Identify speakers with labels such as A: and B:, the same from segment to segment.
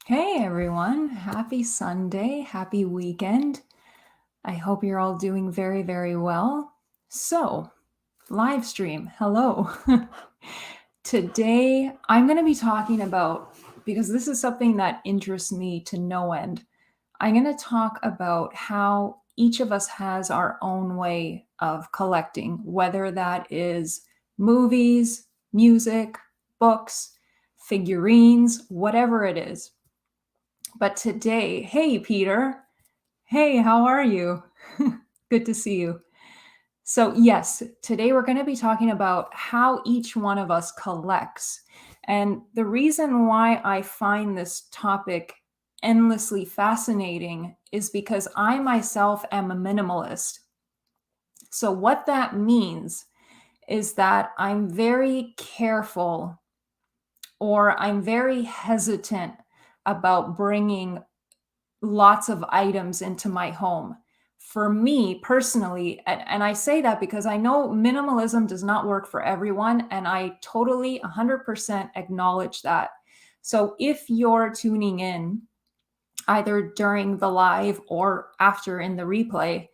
A: Hey everyone, happy Sunday, happy weekend. I hope you're all doing very, very well. So, live stream, hello. Today, I'm going to be talking about, because this is something that interests me to no end, I'm going to talk about how each of us has our own way of collecting, whether that is movies, music, books, figurines, whatever it is. But today, hey, Peter. Hey, how are you? Good to see you. So, yes, today we're going to be talking about how each one of us collects. And the reason why I find this topic endlessly fascinating is because I myself am a minimalist. So, what that means is that I'm very careful or I'm very hesitant about bringing lots of items into my home. For me personally, and I say that because I know minimalism does not work for everyone, and I totally 100% acknowledge that. So if you're tuning in, either during the live or after in the replay,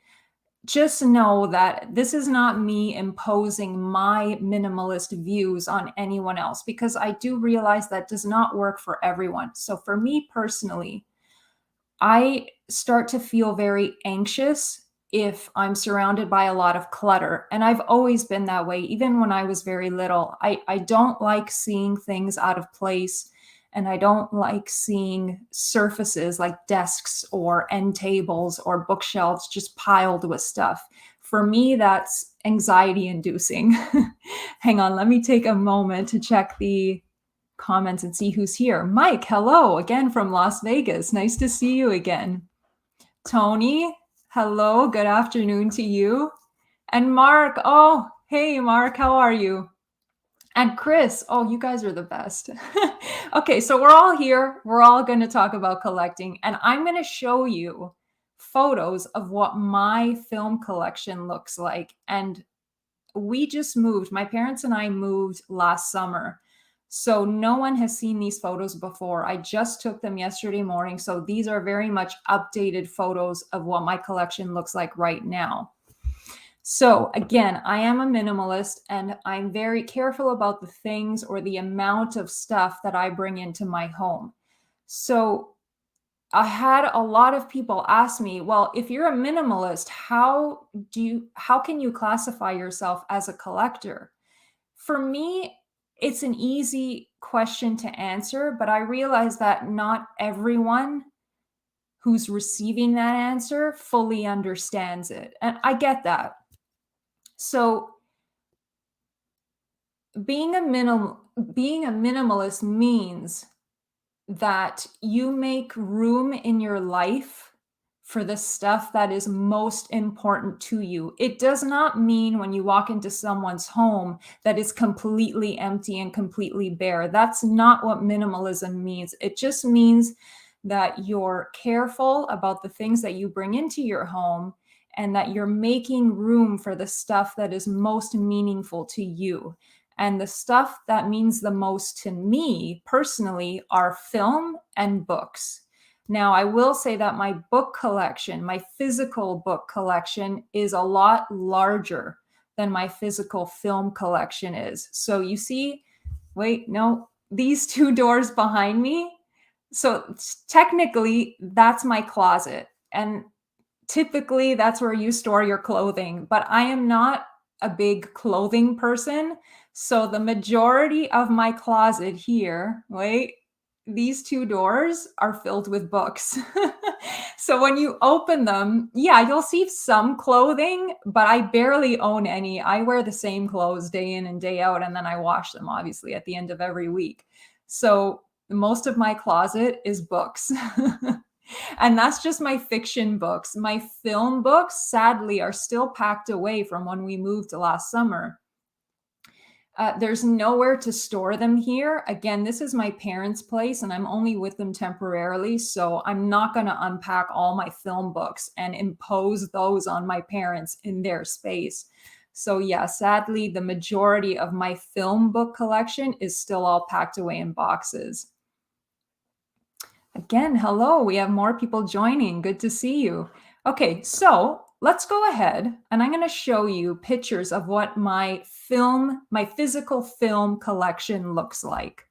A: just know that this is not me imposing my minimalist views on anyone else, because I do realize that does not work for everyone. So for me personally, I start to feel very anxious if I'm surrounded by a lot of clutter. And I've always been that way, even when I was very little. I don't like seeing things out of place. And I don't like seeing surfaces like desks or end tables or bookshelves just piled with stuff. For me, that's anxiety inducing. Hang on, let me take a moment to check the comments and see who's here. Mike, hello again from Las Vegas. Nice to see you again. Tony, hello. Good afternoon to you. And Mark, oh, hey, Mark, how are you? And Chris, oh, you guys are the best. Okay, so we're all here. We're all going to talk about collecting, and I'm going to show you photos of what my film collection looks like. And we just moved. My parents and I moved last summer. So no one has seen these photos before. I just took them yesterday morning. So these are very much updated photos of what my collection looks like right now. So again, I am a minimalist and I'm very careful about the things or the amount of stuff that I bring into my home. So I had a lot of people ask me, well, if you're a minimalist, how can you classify yourself as a collector? For me, it's an easy question to answer, but I realize that not everyone who's receiving that answer fully understands it. And I get that. So being being a minimalist means that you make room in your life for the stuff that is most important to you. It does not mean when you walk into someone's home that is completely empty and completely bare. That's not what minimalism means. It just means that you're careful about the things that you bring into your home and that you're making room for the stuff that is most meaningful to you. And the stuff that means the most to me personally are film and books. Now, I will say that my book collection, my physical book collection, is a lot larger than my physical film collection is. So you see, wait, no, these two doors behind me. So technically, that's my closet. And typically, that's where you store your clothing. But I am not a big clothing person. So the majority of my closet here, wait, these two doors are filled with books. So when you open them, yeah, you'll see some clothing, but I barely own any. I wear the same clothes day in and day out, and then I wash them obviously at the end of every week. So most of my closet is books. And that's just my fiction books. My film books, sadly, are still packed away from when we moved last summer. There's nowhere to store them here. Again, this is my parents' place and I'm only with them temporarily. So I'm not going to unpack all my film books and impose those on my parents in their space. So, yeah, sadly, the majority of my film book collection is still all packed away in boxes. Again, hello. We have more people joining. Good to see you. Okay, so let's go ahead and I'm going to show you pictures of what my physical film collection looks like.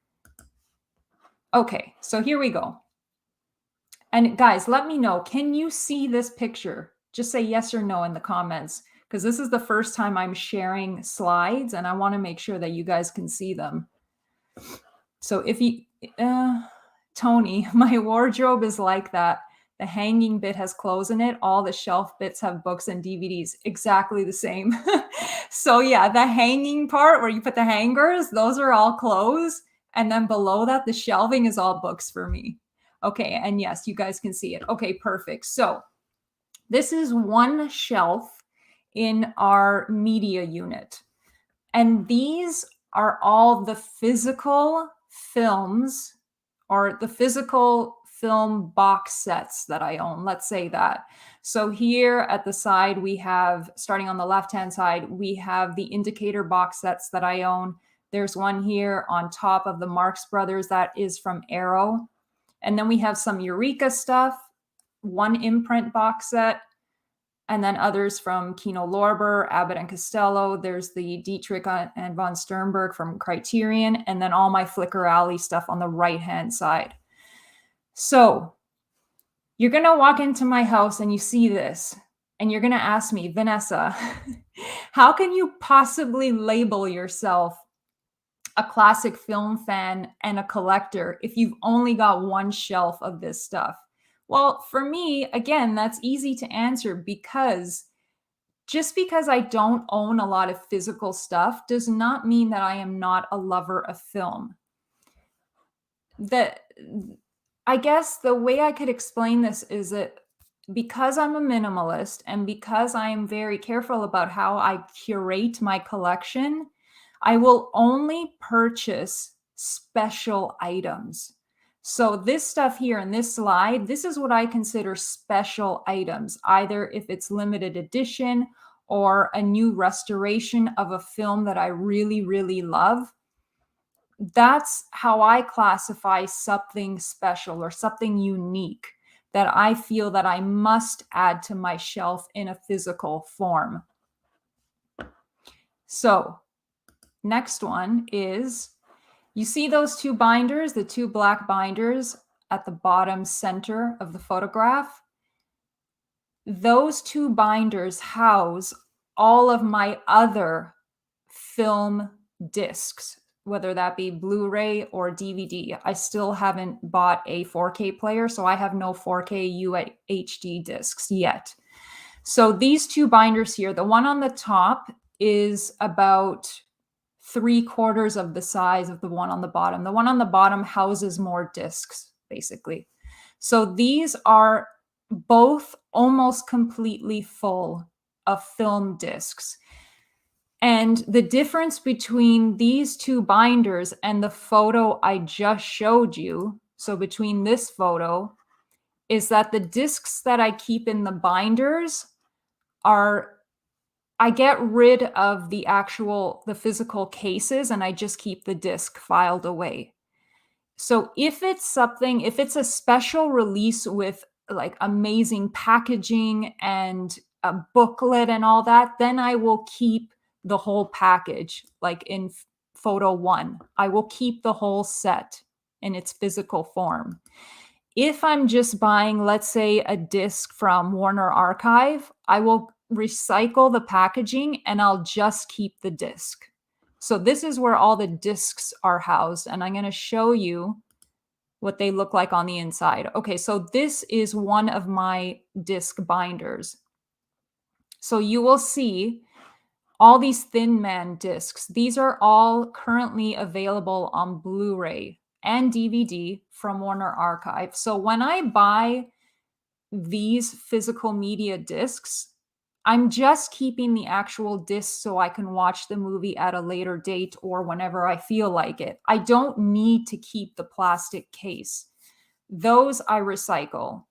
A: Okay, so here we go. And guys, let me know, can you see this picture? Just say yes or no in the comments, because this is the first time I'm sharing slides and I want to make sure that you guys can see them. So if you, Tony, my wardrobe is like that. The hanging bit has clothes in it. All the shelf bits have books and DVDs. Exactly the same. So yeah, the hanging part where you put the hangers, those are all clothes. And then below that, the shelving is all books for me. Okay, and yes, you guys can see it. Okay, perfect. So this is one shelf in our media unit. And these are all the physical films or the physical film box sets that I own. Let's say that. So here at the side, we have, starting on the left-hand side, we have the Indicator box sets that I own. There's one here on top of the Marx Brothers that is from Arrow. And then we have some Eureka stuff, one imprint box set, and then others from Kino Lorber, Abbott and Costello. There's the Dietrich and von Sternberg from Criterion, and then all my Flickr Alley stuff on the right-hand side. So you're going to walk into my house and you see this, and you're going to ask me, Vanessa, how can you possibly label yourself a classic film fan and a collector if you've only got one shelf of this stuff? Well, for me, again, that's easy to answer because just because I don't own a lot of physical stuff does not mean that I am not a lover of film. I guess the way I could explain this is that because I'm a minimalist and because I am very careful about how I curate my collection, I will only purchase special items. So this stuff here in this slide, this is what I consider special items, either if it's limited edition or a new restoration of a film that I really, really love. That's how I classify something special or something unique that I feel that I must add to my shelf in a physical form. So next one is, you see those two binders, the two black binders at the bottom center of the photograph? Those two binders house all of my other film discs, whether that be Blu-ray or DVD. I still haven't bought a 4K player, so I have no 4K UHD discs yet. So these two binders here, the one on the top is about 3/4 of the size of the one on the bottom. The one on the bottom houses more discs, basically. So these are both almost completely full of film discs. And the difference between these two binders and the photo I just showed you, so between this photo, is that the discs that I keep in the binders are, I get rid of the physical cases and I just keep the disc filed away. So if it's a special release with like amazing packaging and a booklet and all that, then I will keep the whole package. Like in photo one, I will keep the whole set in its physical form. If I'm just buying, let's say, a disc from Warner Archive, I will recycle the packaging and I'll just keep the disc. So this is where all the discs are housed, and I'm going to show you what they look like on the inside. Okay, so this is one of my disc binders. So you will see all these Thin Man discs. These are all currently available on Blu-ray and DVD from Warner Archive. So when I buy these physical media discs, I'm just keeping the actual disc so I can watch the movie at a later date or whenever I feel like it. I don't need to keep the plastic case. Those I recycle.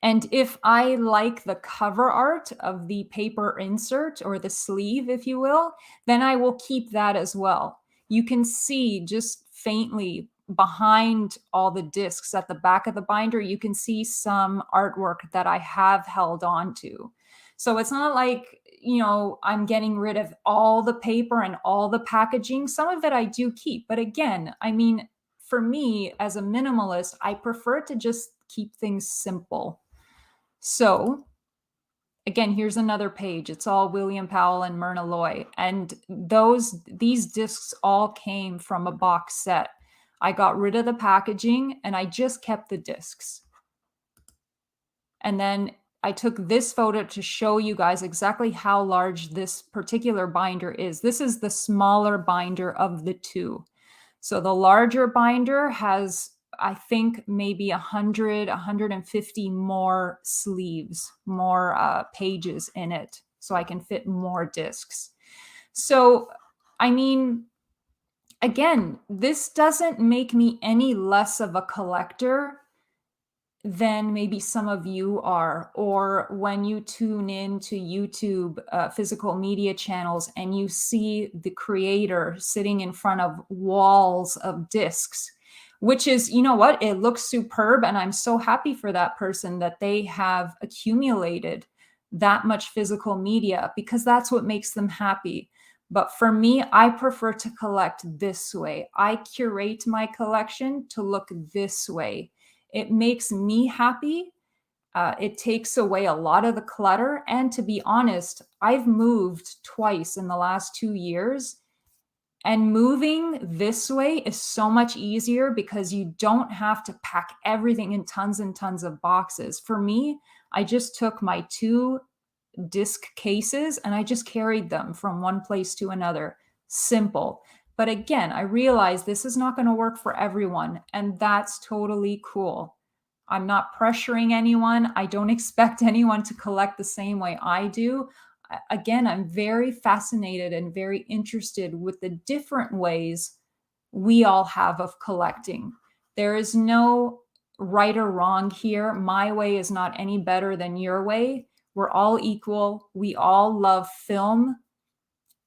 A: And if I like the cover art of the paper insert or the sleeve, if you will, then I will keep that as well. You can see just faintly behind all the discs at the back of the binder, you can see some artwork that I have held on to. So it's not like, I'm getting rid of all the paper and all the packaging. Some of it I do keep. But again, I mean, for me as a minimalist, I prefer to just keep things simple. So again, here's another page. It's all William Powell and Myrna Loy. And these discs all came from a box set. I got rid of the packaging and I just kept the discs. And then I took this photo to show you guys exactly how large this particular binder is. This is the smaller binder of the two. So the larger binder has, I think, maybe 100, 150 more sleeves, more pages in it, so I can fit more discs. So, I mean, again, this doesn't make me any less of a collector than maybe some of you are, or when you tune in to YouTube physical media channels and you see the creator sitting in front of walls of discs, which is, you know what, it looks superb. And I'm so happy for that person that they have accumulated that much physical media, because that's what makes them happy. But for me, I prefer to collect this way. I curate my collection to look this way. It makes me happy. It takes away a lot of the clutter. And to be honest, I've moved twice in the last 2 years. And moving this way is so much easier because you don't have to pack everything in tons and tons of boxes. For me, I just took my 2 disc cases and I just carried them from one place to another. Simple. But again, I realize this is not going to work for everyone, and that's totally cool. I'm not pressuring anyone. I don't expect anyone to collect the same way I do. Again, I'm very fascinated and very interested with the different ways we all have of collecting. There is no right or wrong here. My way is not any better than your way. We're all equal. We all love film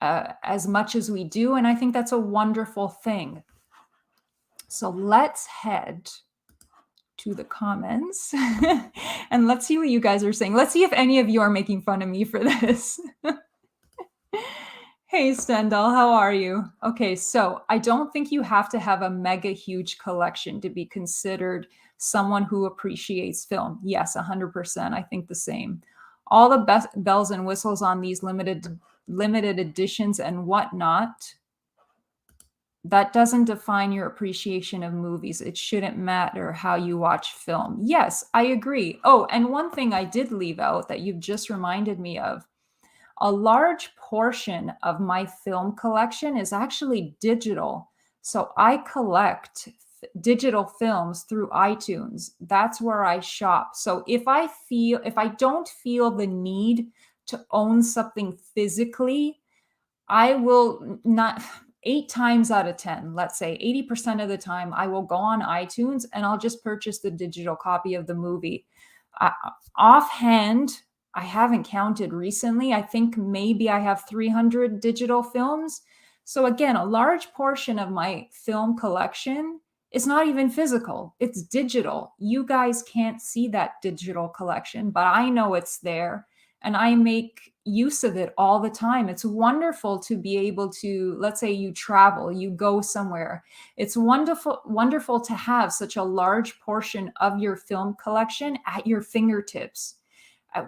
A: as much as we do. And I think that's a wonderful thing. So let's head to the comments and let's see what you guys are saying. Let's see if any of you are making fun of me for this. Hey, Stendhal, how are you? Okay, so I don't think you have to have a mega huge collection to be considered someone who appreciates film. Yes, 100%. I think the same. All the bells and whistles on these limited editions and whatnot, that doesn't define your appreciation of movies. It shouldn't matter how you watch film. Yes, I agree. Oh, and one thing I did leave out that you've just reminded me of, a large portion of my film collection is actually digital. So I collect digital films through iTunes. That's where I shop. So if I don't feel the need to own something physically, I will not, 8 times out of 10, let's say 80% of the time, I will go on iTunes and I'll just purchase the digital copy of the movie. Offhand, I haven't counted recently. I think maybe I have 300 digital films. So again, a large portion of my film collection is not even physical. It's digital. You guys can't see that digital collection, but I know it's there and I make use of it all the time. It's wonderful to be able to, let's say you travel, you go somewhere. It's wonderful to have such a large portion of your film collection at your fingertips.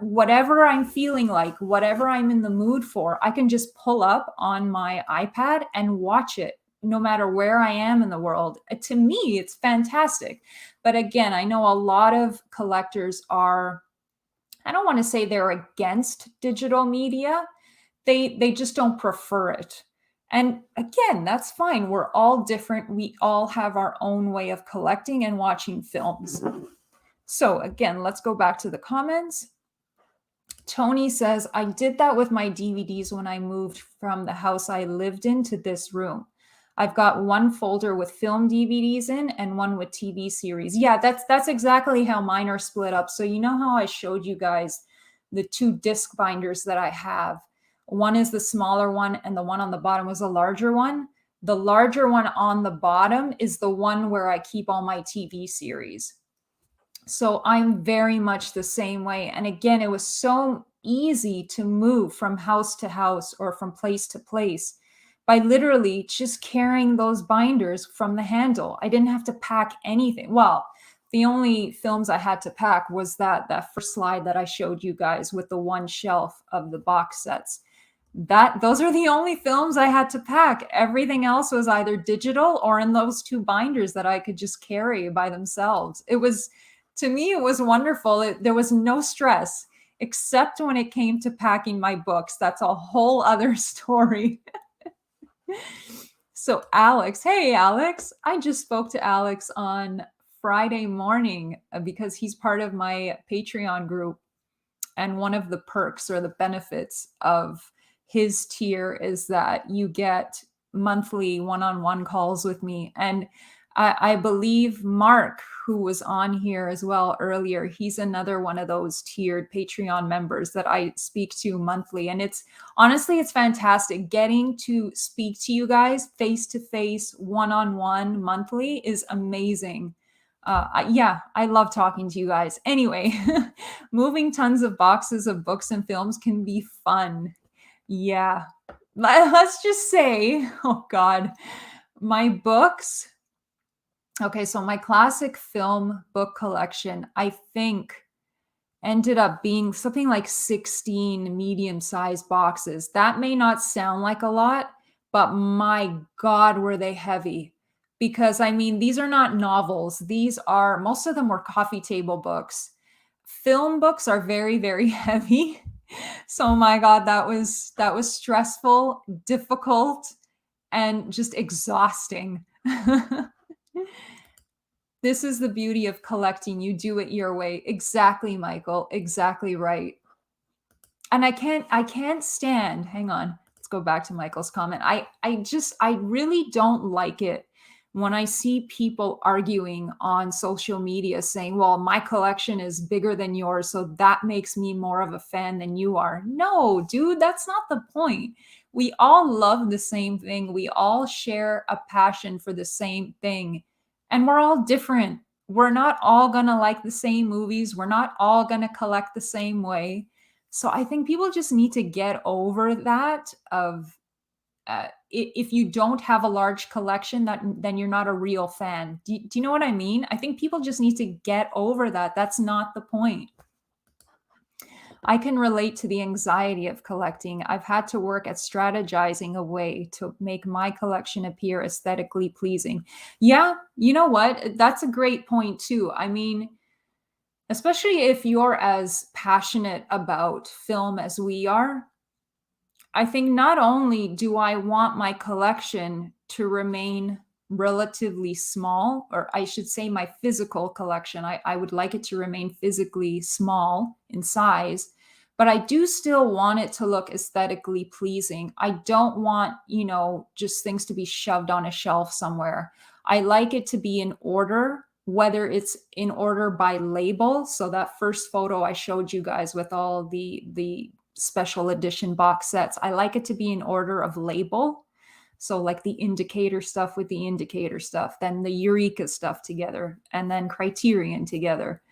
A: Whatever I'm feeling like, whatever I'm in the mood for, I can just pull up on my iPad and watch it, no matter where I am in the world. To me, it's fantastic. But again, I know a lot of collectors are, I don't want to say they're against digital media. They just don't prefer it. And again, that's fine. We're all different. We all have our own way of collecting and watching films. So again, let's go back to the comments. Tony says, I did that with my DVDs when I moved from the house I lived in to this room. I've got one folder with film DVDs in and one with TV series. Yeah, that's exactly how mine are split up. So you know how I showed you guys the 2 disc binders that I have? One is the smaller one and the one on the bottom was a larger one. The larger one on the bottom is the one where I keep all my TV series. So I'm very much the same way. And again, it was so easy to move from house to house or from place to place by literally just carrying those binders from the handle. I didn't have to pack anything. Well, the only films I had to pack was that first slide that I showed you guys with the one shelf of the box sets. Those are the only films I had to pack. Everything else was either digital or in those two binders that I could just carry by themselves. It was, to me, it was wonderful. There was no stress except when it came to packing my books. That's a whole other story. So Alex, hey Alex, I just spoke to Alex on Friday morning because he's part of my Patreon group. And one of the perks or the benefits of his tier is that you get monthly one-on-one calls with me. And I believe Mark, who was on here as well earlier, he's another one of those tiered Patreon members that I speak to monthly. And it's honestly, it's fantastic. Getting to speak to you guys face to face, one-on-one monthly is amazing. Yeah, I love talking to you guys. Anyway, moving tons of boxes of books and films can be fun. Yeah. Let's just say, oh God, my books. Okay, so my classic film book collection, I think, ended up being something like 16 medium-sized boxes. That may not sound like a lot, but my God, were they heavy. Because I mean, these are not novels. These are, most of them were coffee table books. Film books are very, very heavy. So my God, that was stressful, difficult, and just exhausting. This is the beauty of collecting. You do it your way. Exactly, Michael. Exactly right. And I can't stand, hang on. Let's go back to Michael's comment. I really don't like it when I see people arguing on social media saying, well, my collection is bigger than yours, so that makes me more of a fan than you are. No, dude, that's not the point. We all love the same thing. We all share a passion for the same thing. And we're all different. We're not all going to like the same movies. We're not all going to collect the same way. So I think people just need to get over that of if you don't have a large collection, then you're not a real fan. Do you know what I mean? I think people just need to get over that. That's not the point. I can relate to the anxiety of collecting. I've had to work at strategizing a way to make my collection appear aesthetically pleasing. Yeah, you know what? That's a great point too. I mean, especially if you're as passionate about film as we are, I think not only do I want my collection to remain relatively small, or I should say my physical collection, I would like it to remain physically small in size, but I do still want it to look aesthetically pleasing. I don't want, just things to be shoved on a shelf somewhere. I like it to be in order, whether it's in order by label. So that first photo I showed you guys with all the special edition box sets, I like it to be in order of label. So like the indicator stuff with the indicator stuff, then the Eureka stuff together, and then Criterion together.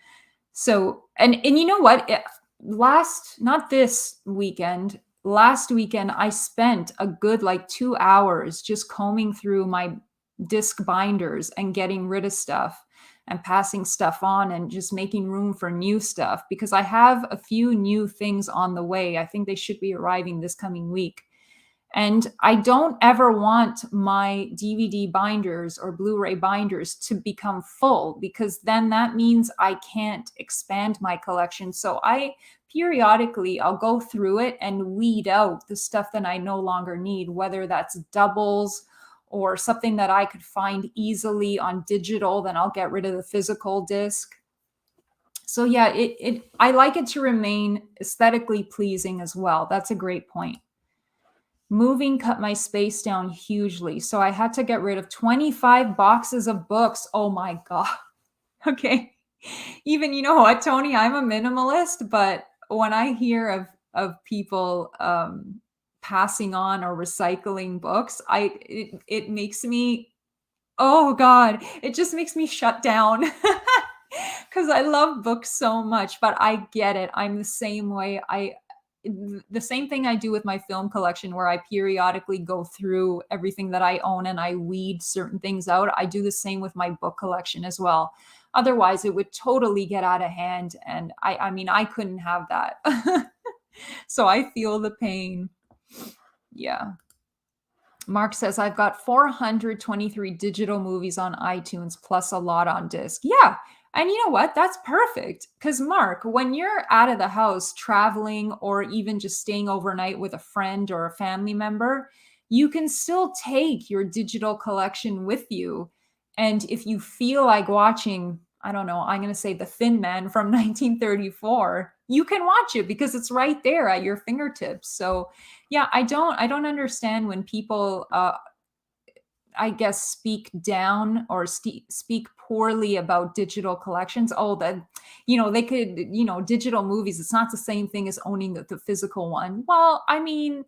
A: So, and you know what? Not this weekend, last weekend, I spent a good like 2 hours just combing through my disc binders and getting rid of stuff and passing stuff on and just making room for new stuff because I have a few new things on the way. I think they should be arriving this coming week. And I don't ever want my DVD binders or Blu-ray binders to become full because then that means I can't expand my collection. So I'll go through it and weed out the stuff that I no longer need, whether that's doubles or something that I could find easily on digital, then I'll get rid of the physical disc. So yeah, I like it to remain aesthetically pleasing as well. That's a great point. Moving cut my space down hugely. So I had to get rid of 25 boxes of books. Oh my God. Okay. Even, you know what, Tony, I'm a minimalist, but when I hear of people passing on or recycling books, it makes me, oh God, it just makes me shut down because I love books so much, but I get it. I'm the same way. The same thing I do with my film collection, where I periodically go through everything that I own and I weed certain things out. I do the same with my book collection as well. Otherwise, it would totally get out of hand. And I mean, I couldn't have that. So I feel the pain. Yeah. Mark says, I've got 423 digital movies on iTunes plus a lot on disc. Yeah. And you know what? That's perfect. Because, Mark, when you're out of the house traveling or even just staying overnight with a friend or a family member, you can still take your digital collection with you. And if you feel like watching, I don't know, I'm going to say The Thin Man from 1934, you can watch it because it's right there at your fingertips. So, yeah, I don't understand when people I guess speak down or speak poorly about digital collections. Oh, that, they could, digital movies, it's not the same thing as owning the physical one. Well, I mean,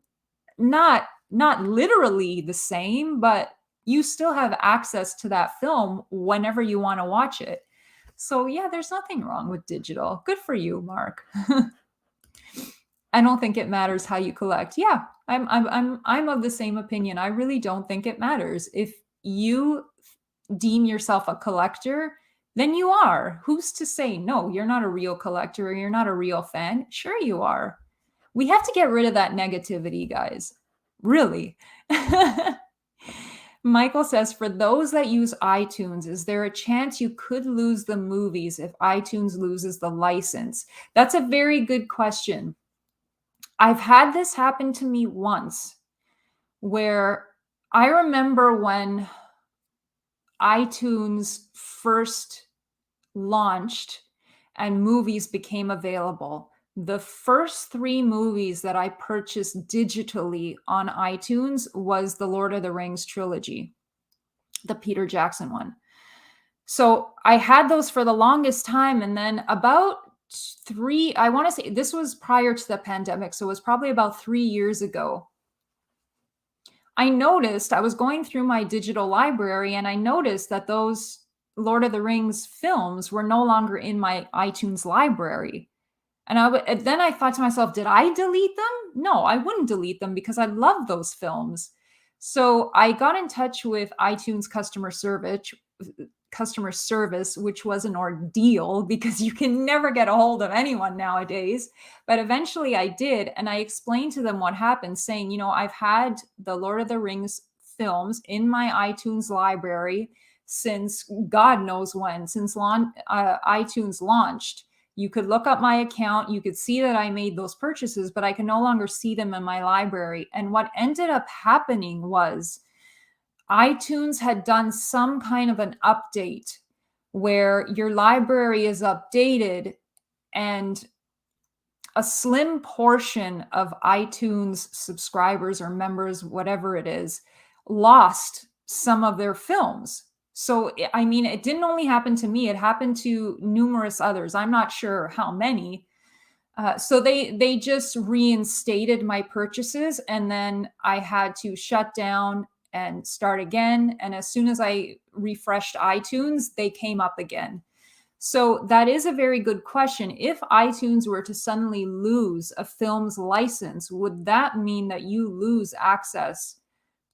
A: not literally the same, but you still have access to that film whenever you want to watch it. So yeah, there's nothing wrong with digital. Good for you, Mark. I don't think it matters how you collect. Yeah, I'm of the same opinion. I really don't think it matters. If you deem yourself a collector, then you are. Who's to say no, you're not a real collector or you're not a real fan? Sure you are. We have to get rid of that negativity, guys. Really. Michael says, for those that use iTunes, is there a chance you could lose the movies if iTunes loses the license? That's a very good question. I've had this happen to me once, where I remember when iTunes first launched and movies became available. The first 3 movies that I purchased digitally on iTunes was the Lord of the Rings trilogy, the Peter Jackson one. So I had those for the longest time. And then about I want to say this was prior to the pandemic. So it was probably about 3 years ago. I noticed I was going through my digital library and I noticed that those Lord of the Rings films were no longer in my iTunes library. And then I thought to myself, did I delete them? No, I wouldn't delete them because I love those films. So I got in touch with iTunes customer service, which was an ordeal because you can never get a hold of anyone nowadays. But eventually I did. And I explained to them what happened, saying, I've had the Lord of the Rings films in my iTunes library since God knows when, since iTunes launched. You could look up my account. You could see that I made those purchases, but I can no longer see them in my library. And what ended up happening was iTunes had done some kind of an update where your library is updated and a slim portion of iTunes subscribers or members, whatever it is, lost some of their films. So, I mean, it didn't only happen to me, it happened to numerous others. I'm not sure how many. So they just reinstated my purchases, and then I had to shut down and start again. And as soon as I refreshed iTunes, they came up again. So that is a very good question. If iTunes were to suddenly lose a film's license, would that mean that you lose access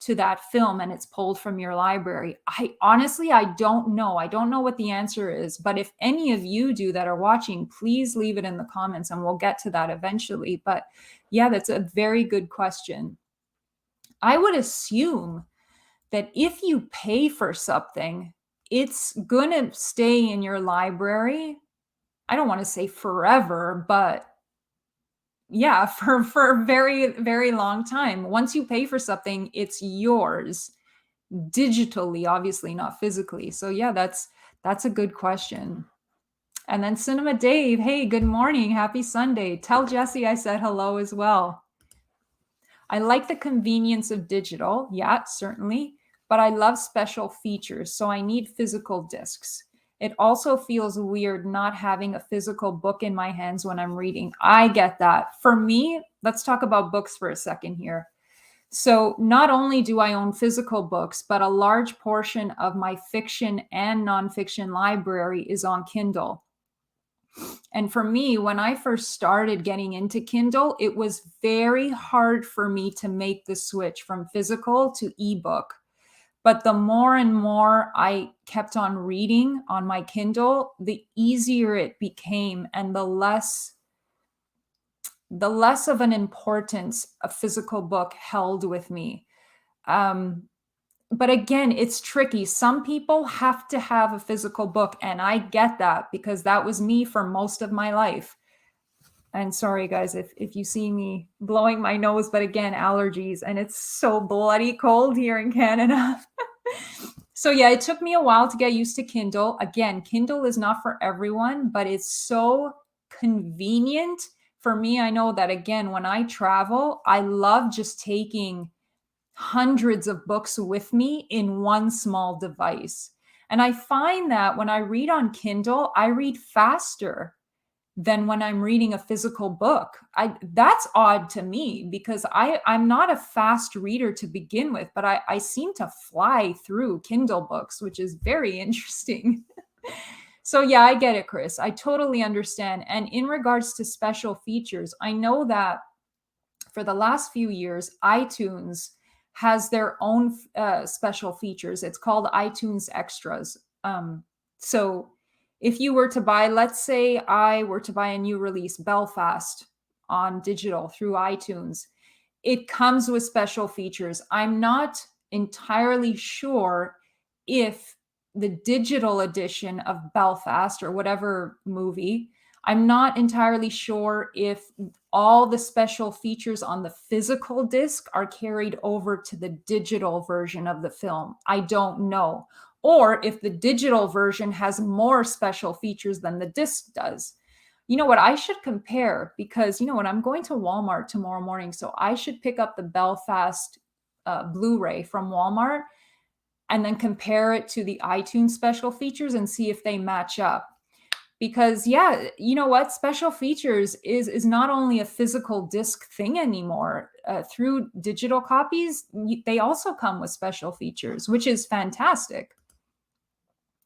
A: to that film and it's pulled from your library? I honestly, I don't know. I don't know what the answer is, but if any of you do that are watching, please leave it in the comments and we'll get to that eventually. But yeah, that's a very good question. I would assume that if you pay for something, it's going to stay in your library. I don't want to say forever, but yeah, for a very, very long time. Once you pay for something, it's yours digitally, obviously not physically. So yeah, that's a good question. And then Cinema Dave, hey, good morning. Happy Sunday. Tell Jesse I said hello as well. I like the convenience of digital. Yeah, certainly. But I love special features. So I need physical discs. It also feels weird not having a physical book in my hands when I'm reading. I get that. For me, let's talk about books for a second here. So, not only do I own physical books, but a large portion of my fiction and nonfiction library is on Kindle. And for me, when I first started getting into Kindle, it was very hard for me to make the switch from physical to ebook. But the more and more I kept on reading on my Kindle, the easier it became and the less of an importance a physical book held with me. Um, but again, it's tricky. Some people have to have a physical book, and I get that because that was me for most of my life. And sorry, guys, if you see me blowing my nose, but again, allergies, and it's so bloody cold here in Canada. So yeah, it took me a while to get used to Kindle. Again, Kindle is not for everyone, but it's so convenient. For me, I know that again, when I travel, I love just taking hundreds of books with me in one small device. And I find that when I read on Kindle, I read faster than when I'm reading a physical book. That's odd to me because I'm not a fast reader to begin with, but I seem to fly through Kindle books, which is very interesting. So yeah, I get it, Chris. I totally understand. And in regards to special features, I know that for the last few years, iTunes has their own special features. It's called iTunes Extras. So if you were to buy, let's say I were to buy a new release, Belfast, on digital through iTunes, it comes with special features. I'm not entirely sure if the digital edition of Belfast or whatever movie, I'm not entirely sure if all the special features on the physical disc are carried over to the digital version of the film. I don't know. Or if the digital version has more special features than the disc does. You know what? I should compare because, you know what? I'm going to Walmart tomorrow morning. So I should pick up the Belfast Blu-ray from Walmart and then compare it to the iTunes special features and see if they match up. Because yeah, you know what? Special features is not only a physical disc thing anymore. Through digital copies, they also come with special features, which is fantastic.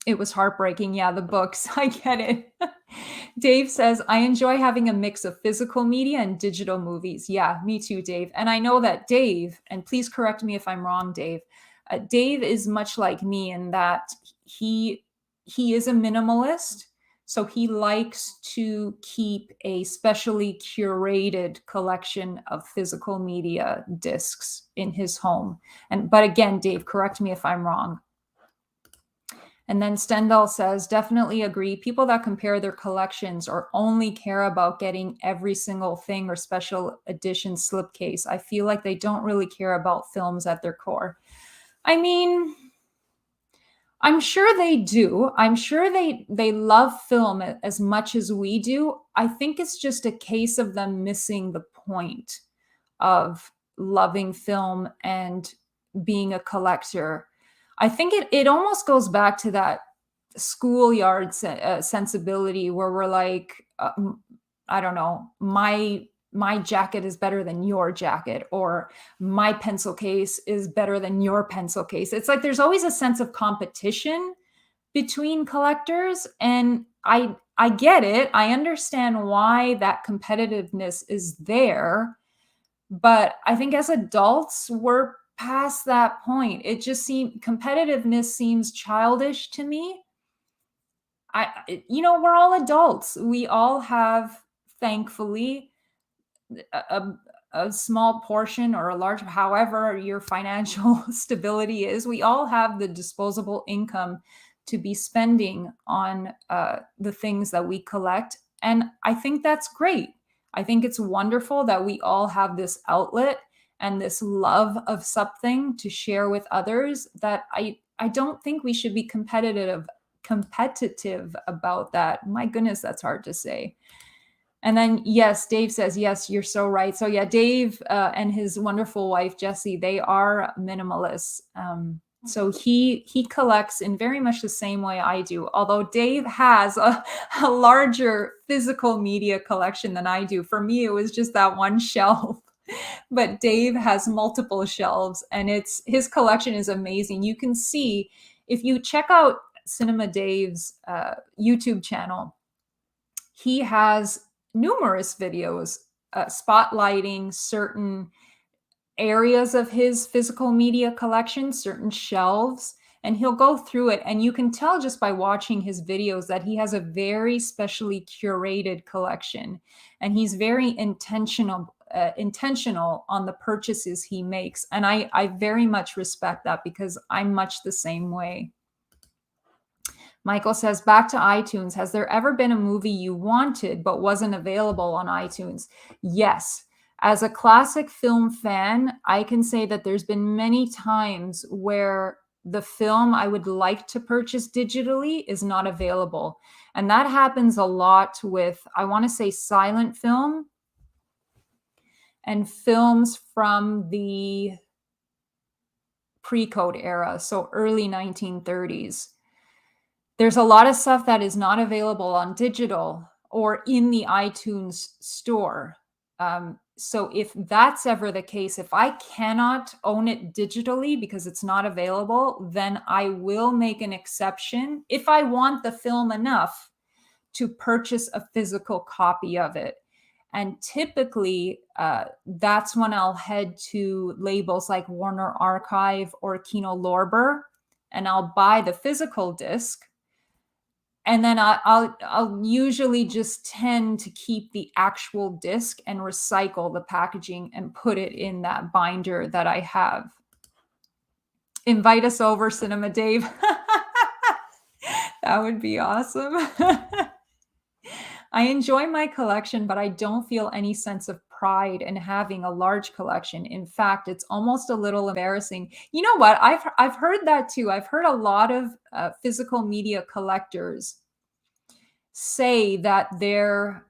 A: It was heartbreaking. Yeah, the books. I get it. Dave says, I enjoy having a mix of physical media and digital movies. Yeah, me too, Dave. And I know that Dave, and please correct me if I'm wrong, Dave. Dave is much like me in that he is a minimalist. So he likes to keep a specially curated collection of physical media discs in his home. But again, Dave, correct me if I'm wrong. And then Stendhal says, definitely agree. People that compare their collections or only care about getting every single thing or special edition slipcase, I feel like they don't really care about films at their core. I mean, I'm sure they do. I'm sure they love film as much as we do. I think it's just a case of them missing the point of loving film and being a collector. I think it almost goes back to that schoolyard sensibility where we're like, I don't know, my jacket is better than your jacket, or my pencil case is better than your pencil case. It's like there's always a sense of competition between collectors, and I get it. I understand why that competitiveness is there, but I think as adults, we're past that point. It just seems competitiveness seems childish to me. We're all adults. We all have, thankfully, a, a small portion or a large, however your financial stability is. We all have the disposable income to be spending on the things that we collect. And I think that's great. I think it's wonderful that we all have this outlet and this love of something to share with others, that I don't think we should be competitive about that. My goodness, that's hard to say. And then, yes, Dave says, yes, you're so right. So yeah, Dave and his wonderful wife, Jessie, they are minimalists. So he collects in very much the same way I do, although Dave has a larger physical media collection than I do. For me, it was just that one shelf. But Dave has multiple shelves, and his collection is amazing. You can see if you check out Cinema Dave's YouTube channel, he has numerous videos spotlighting certain areas of his physical media collection, certain shelves, and he'll go through it. And you can tell just by watching his videos that he has a very specially curated collection, and he's very intentional on the purchases he makes. And I very much respect that because I'm much the same way. Michael says, back to iTunes. Has there ever been a movie you wanted but wasn't available on iTunes? Yes. As a classic film fan, I can say that there's been many times where the film I would like to purchase digitally is not available. And that happens a lot with, I want to say, silent film and films from the pre-code era, so early 1930s. There's a lot of stuff that is not available on digital or in the iTunes store. So if that's ever the case, if I cannot own it digitally because it's not available, then I will make an exception if I want the film enough to purchase a physical copy of it. And typically, that's when I'll head to labels like Warner Archive or Kino Lorber, and I'll buy the physical disc. And then I'll usually just tend to keep the actual disc and recycle the packaging and put it in that binder that I have. Invite us over, Cinema Dave. That would be awesome. I enjoy my collection, but I don't feel any sense of pride in having a large collection. In fact, it's almost a little embarrassing. You know what? I've heard that too. I've heard a lot of physical media collectors say that they're,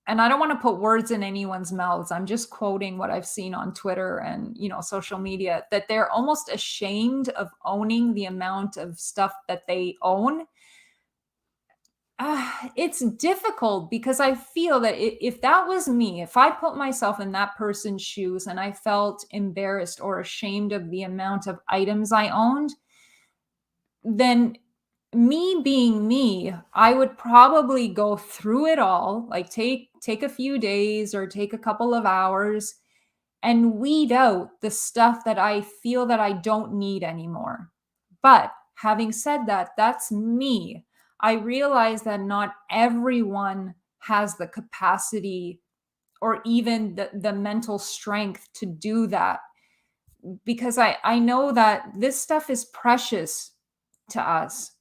A: and I don't want to put words in anyone's mouths. I'm just quoting what I've seen on Twitter and, social media, that they're almost ashamed of owning the amount of stuff that they own. It's difficult because I feel that if that was me, if I put myself in that person's shoes and I felt embarrassed or ashamed of the amount of items I owned, then me being me, I would probably go through it all, like take a few days or take a couple of hours and weed out the stuff that I feel that I don't need anymore. But having said that, that's me. I realize that not everyone has the capacity or even the mental strength to do that, because I know that this stuff is precious to us.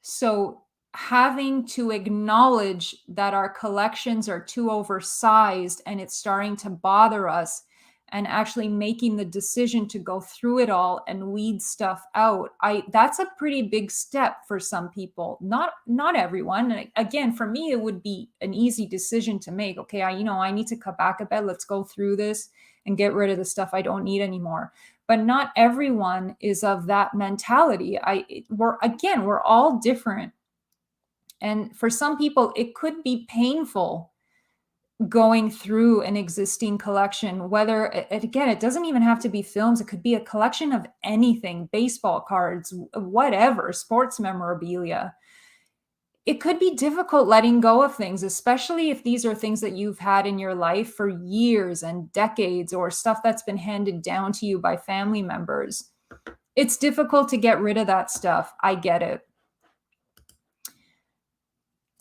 A: So having to acknowledge that our collections are too oversized and it's starting to bother us, and actually making the decision to go through it all and weed stuff out, that's a pretty big step for some people. Not everyone. And again, for me, it would be an easy decision to make. Okay, I need to cut back a bit. Let's go through this and get rid of the stuff I don't need anymore. But not everyone is of that mentality. We're all different. And for some people, it could be painful going through an existing collection, whether again, it doesn't even have to be films. It could be a collection of anything, baseball cards, whatever, sports memorabilia. It could be difficult letting go of things, especially if these are things that you've had in your life for years and decades, or stuff that's been handed down to you by family members. It's difficult to get rid of that stuff. I get it.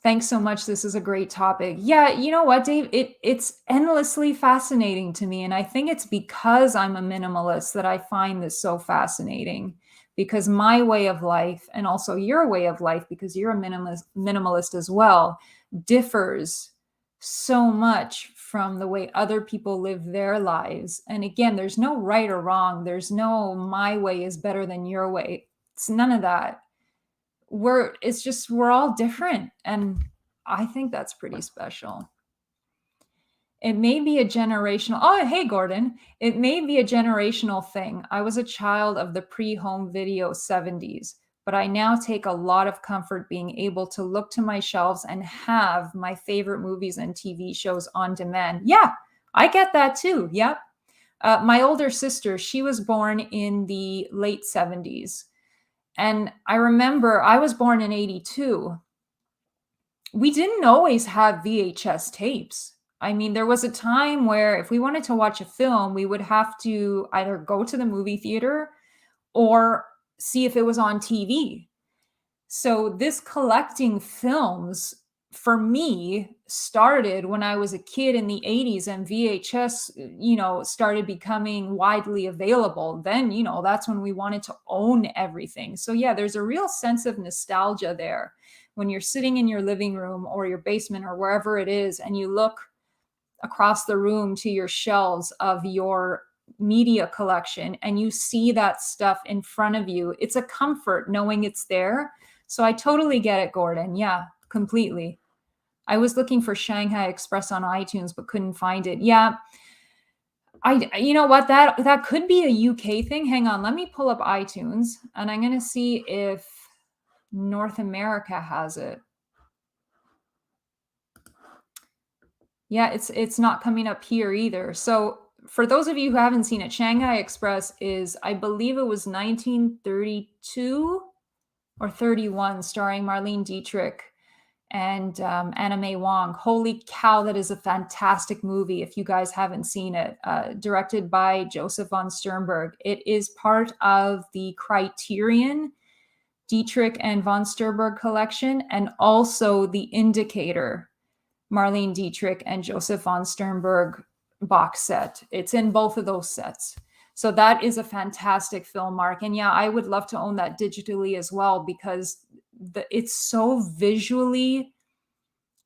A: Thanks so much. This is a great topic. Yeah, you know what, Dave? It's endlessly fascinating to me. And I think it's because I'm a minimalist that I find this so fascinating, because my way of life, and also your way of life, because you're a minimalist as well, differs so much from the way other people live their lives. And again, there's no right or wrong. There's no my way is better than your way. It's none of that. We're all different, and I think that's pretty special. It may be a generational Oh, hey, Gordon. It may be a generational thing. I was a child of the pre-home video 70s, but I now take a lot of comfort being able to look to my shelves and have my favorite movies and TV shows on demand. Yeah, I get that too. Yep. My older sister, she was born in the late 70s. And I remember I was born in 82. We didn't always have VHS tapes. I mean, there was a time where if we wanted to watch a film, we would have to either go to the movie theater or see if it was on TV. So this collecting films for me started when I was a kid in the 80s and VHS, started becoming widely available. Then, that's when we wanted to own everything. So yeah, there's a real sense of nostalgia there when you're sitting in your living room or your basement or wherever it is and you look across the room to your shelves of your media collection and you see that stuff in front of you. It's a comfort knowing it's there. So I totally get it, Gordon. Yeah, completely. I was looking for Shanghai Express on iTunes but couldn't find it. Yeah, you know what, that could be a UK thing. Hang on, let me pull up iTunes and I'm going to see if North America has it. Yeah, it's not coming up here either. So for those of you who haven't seen it, Shanghai Express is, I believe it was 1932 or 31, starring Marlene Dietrich and Anna May Wong. Holy cow, that is a fantastic movie if you guys haven't seen it. Directed by Joseph von Sternberg. It is part of the Criterion Dietrich and von Sternberg collection and also the Indicator Marlene Dietrich and Joseph von Sternberg box set. It's in both of those sets. So that is a fantastic film, Mark. And yeah, I would love to own that digitally as well because it's so visually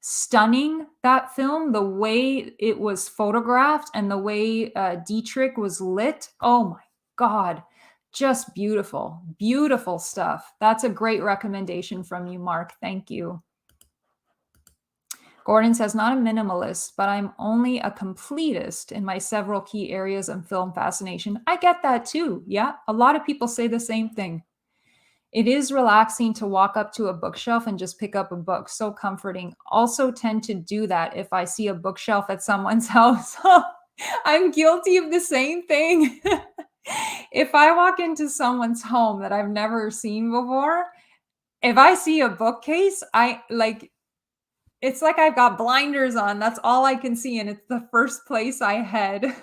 A: stunning, that film, the way it was photographed and the way Dietrich was lit. Oh my God, just beautiful, beautiful stuff. That's a great recommendation from you, Mark. Thank you. Gordon says, not a minimalist, but I'm only a completist in my several key areas of film fascination. I get that too. Yeah, a lot of people say the same thing. It is relaxing to walk up to a bookshelf and just pick up a book. So comforting. Also tend to do that if I see a bookshelf at someone's house. I'm guilty of the same thing. If I walk into someone's home that I've never seen before, if I see a bookcase, it's like I've got blinders on. That's all I can see. And it's the first place I head.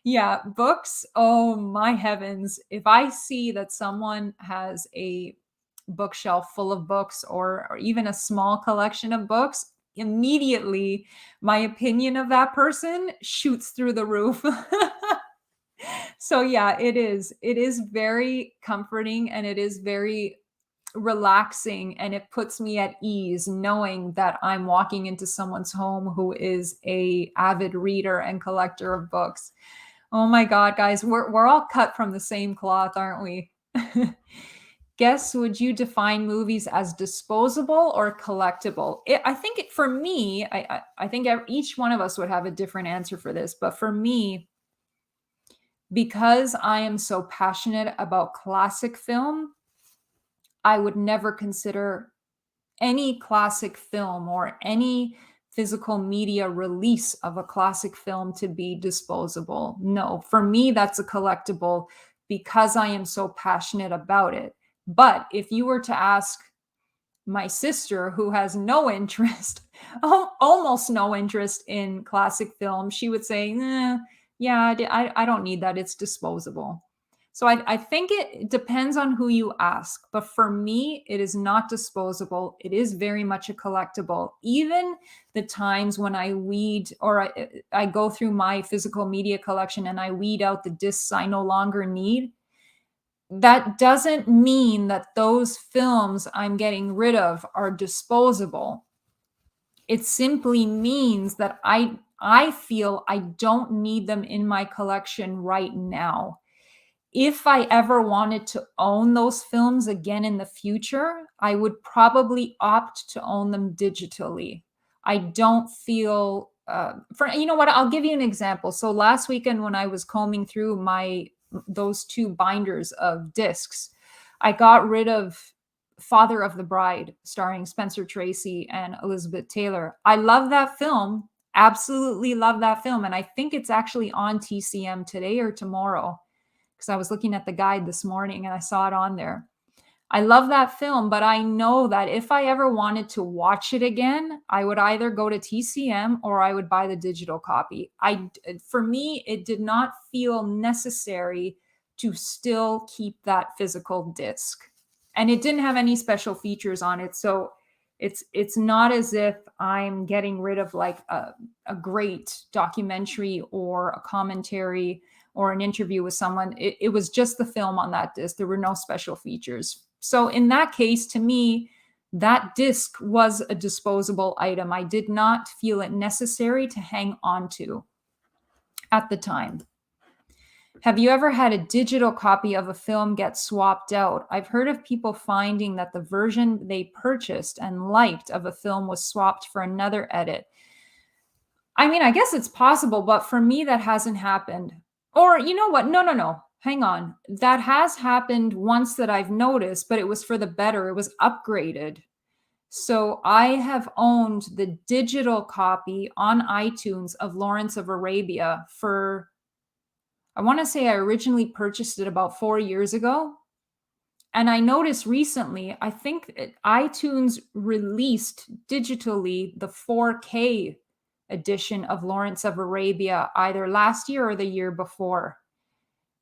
A: Yeah, books. Oh my heavens. If I see that someone has a bookshelf full of books or even a small collection of books, immediately my opinion of that person shoots through the roof. So yeah, it is. It is very comforting and it is very relaxing and it puts me at ease knowing that I'm walking into someone's home who is a avid reader and collector of books. Oh my God, guys, we're all cut from the same cloth, aren't we? Guess, would you define movies as disposable or collectible? I think for me, I think each one of us would have a different answer for this. But for me, because I am so passionate about classic film, I would never consider any classic film or any physical media release of a classic film to be disposable. No, for me, that's a collectible because I am so passionate about it. But if you were to ask my sister, who has no interest, almost no interest in classic film, she would say, yeah, I don't need that. It's disposable. So I think it depends on who you ask. But for me, it is not disposable. It is very much a collectible. Even the times when I weed or I go through my physical media collection and I weed out the discs I no longer need, that doesn't mean that those films I'm getting rid of are disposable. It simply means that I feel I don't need them in my collection right now. If I ever wanted to own those films again in the future, I would probably opt to own them digitally. I don't feel for you know what, I'll give you an example. So last weekend when I was combing through my those two binders of discs, I got rid of Father of the Bride, starring Spencer Tracy and Elizabeth Taylor. I love that film, absolutely love that film, and I think it's actually on TCM today or tomorrow, because I was looking at the guide this morning and I saw it on there. I love that film, but I know that if I ever wanted to watch it again, I would either go to TCM or I would buy the digital copy. For me, it did not feel necessary to still keep that physical disc. And it didn't have any special features on it. So it's not as if I'm getting rid of like a great documentary or a commentary or an interview with someone. It was just the film on that disc. There were no special features. So in that case, to me, that disc was a disposable item. I did not feel it necessary to hang on to at the time. Have you ever had a digital copy of a film get swapped out? I've heard of people finding that the version they purchased and liked of a film was swapped for another edit. I mean, I guess it's possible, but for me, that hasn't happened. Or you know what? No. Hang on. That has happened once that I've noticed, but it was for the better. It was upgraded. So I have owned the digital copy on iTunes of Lawrence of Arabia for, I want to say I originally purchased it about 4 years ago. And I noticed recently, I think iTunes released digitally the 4K edition of Lawrence of Arabia either last year or the year before.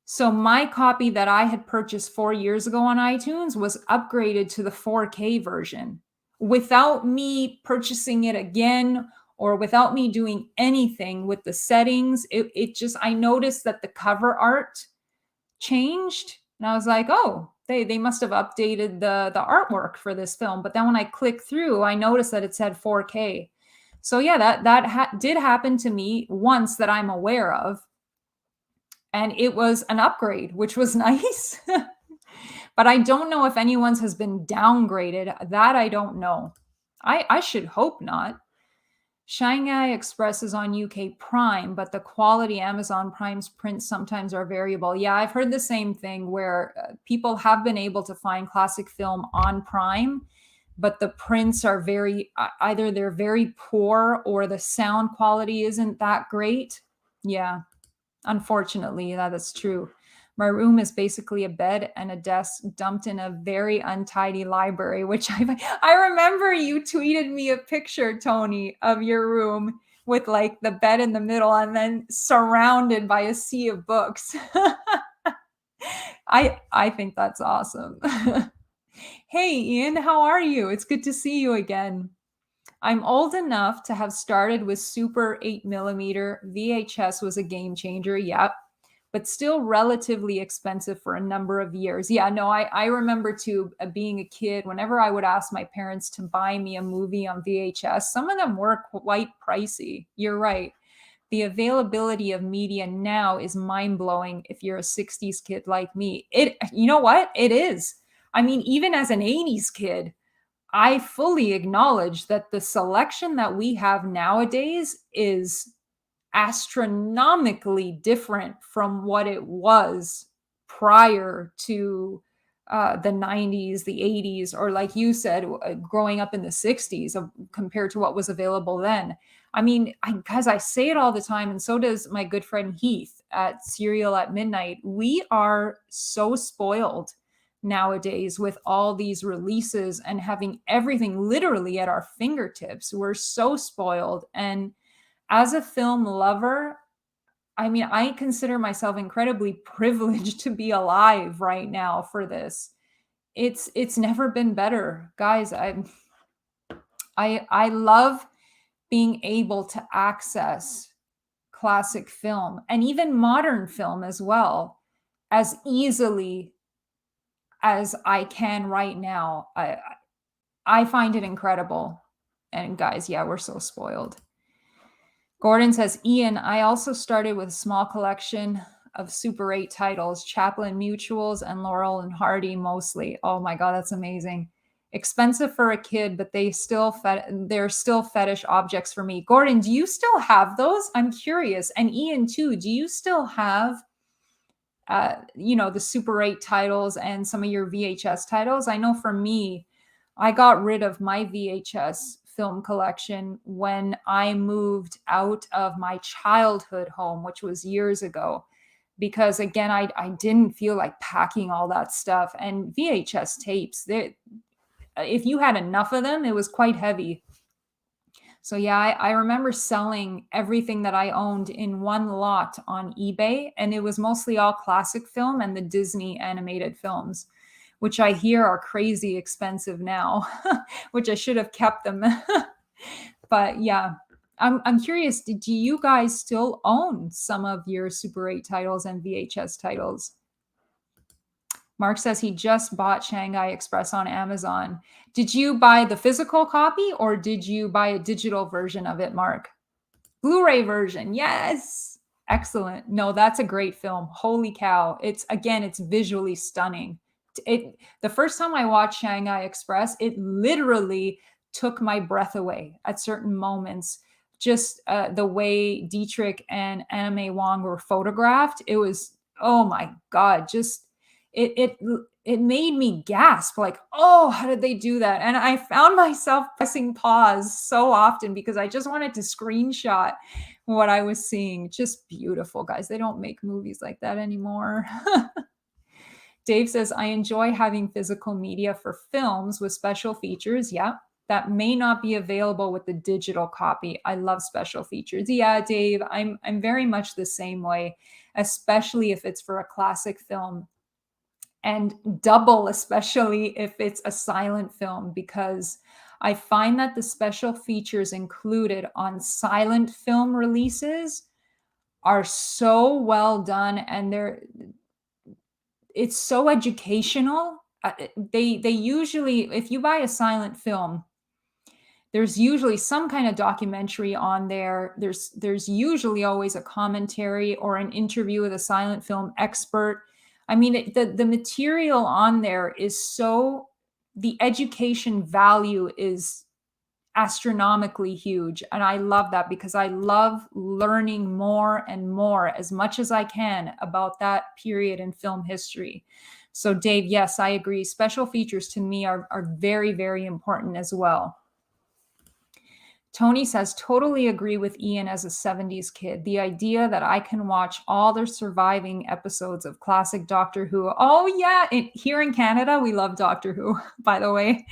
A: So my copy that I had purchased 4 years ago on iTunes was upgraded to the 4K version without me purchasing it again or without me doing anything with the settings. It just, I noticed that the cover art changed and I was like, oh, they must have updated the artwork for this film. But then when I clicked through, I noticed that it said 4K. So yeah, that did happen to me once that I'm aware of. And it was an upgrade, which was nice. But I don't know if anyone's has been downgraded. That I don't know. I should hope not. Shanghai Express is on UK Prime, but the quality Amazon Prime's prints sometimes are variable. Yeah, I've heard the same thing where people have been able to find classic film on Prime, but the prints are either they're very poor or the sound quality isn't that great. Yeah. Unfortunately, that is true. My room is basically a bed and a desk dumped in a very untidy library, which I remember you tweeted me a picture, Tony, of your room with like the bed in the middle and then surrounded by a sea of books. I think that's awesome. Hey, Ian, how are you? It's good to see you again. I'm old enough to have started with Super 8mm. VHS was a game changer, yep, but still relatively expensive for a number of years. Yeah, no, I remember too, being a kid, whenever I would ask my parents to buy me a movie on VHS, some of them were quite pricey. You're right. The availability of media now is mind-blowing if you're a 60s kid like me. You know what? It is. I mean, even as an 80s kid, I fully acknowledge that the selection that we have nowadays is astronomically different from what it was prior to the 90s, the 80s, or like you said, growing up in the 60s compared to what was available then. I mean, because I say it all the time, and so does my good friend Heath at Serial at Midnight. We are so spoiled nowadays with all these releases and having everything literally at our fingertips. We're so spoiled. And as a film lover, I mean, I consider myself incredibly privileged to be alive right now for this. It's never been better. Guys, I love being able to access classic film and even modern film as well as easily as I can right now. I find it incredible. And guys, yeah, we're so spoiled. Gordon says, Ian, I also started with a small collection of Super 8 titles, Chaplin Mutuals and Laurel and Hardy mostly. Oh my God, that's amazing. Expensive for a kid, but they're still fetish objects for me. Gordon, do you still have those? I'm curious. And Ian too, do you still have the Super 8 titles and some of your VHS titles? I know for me, I got rid of my VHS film collection when I moved out of my childhood home, which was years ago, because again, I didn't feel like packing all that stuff. And VHS tapes, if you had enough of them, it was quite heavy. So yeah, I remember selling everything that I owned in one lot on eBay, and it was mostly all classic film and the Disney animated films, which I hear are crazy expensive now, which I should have kept them. But yeah, I'm curious, do you guys still own some of your Super 8 titles and VHS titles? Mark says he just bought Shanghai Express on Amazon. Did you buy the physical copy or did you buy a digital version of it, Mark? Blu-ray version. Yes. Excellent. No, that's a great film. Holy cow. It's visually stunning. The first time I watched Shanghai Express, it literally took my breath away at certain moments. Just the way Dietrich and Anna May Wong were photographed, it was, oh my God, just it it made me gasp, like, oh, how did they do that? And I found myself pressing pause so often because I just wanted to screenshot what I was seeing. Just beautiful, guys. They don't make movies like that anymore. Dave says, I enjoy having physical media for films with special features. Yeah, that may not be available with the digital copy. I love special features. Yeah, Dave, I'm very much the same way, especially if it's for a classic film, and double, especially if it's a silent film, because I find that the special features included on silent film releases are so well done, and it's so educational. They usually, if you buy a silent film, there's usually some kind of documentary on there. There's usually always a commentary or an interview with a silent film expert. I mean, the material on there is so, the education value is astronomically huge. And I love that because I love learning more and more as much as I can about that period in film history. So Dave, yes, I agree. Special features to me are very, very important as well. Tony says, totally agree with Ian as a 70s kid. The idea that I can watch all the surviving episodes of classic Doctor Who. Oh, yeah. Here in Canada, we love Doctor Who, by the way.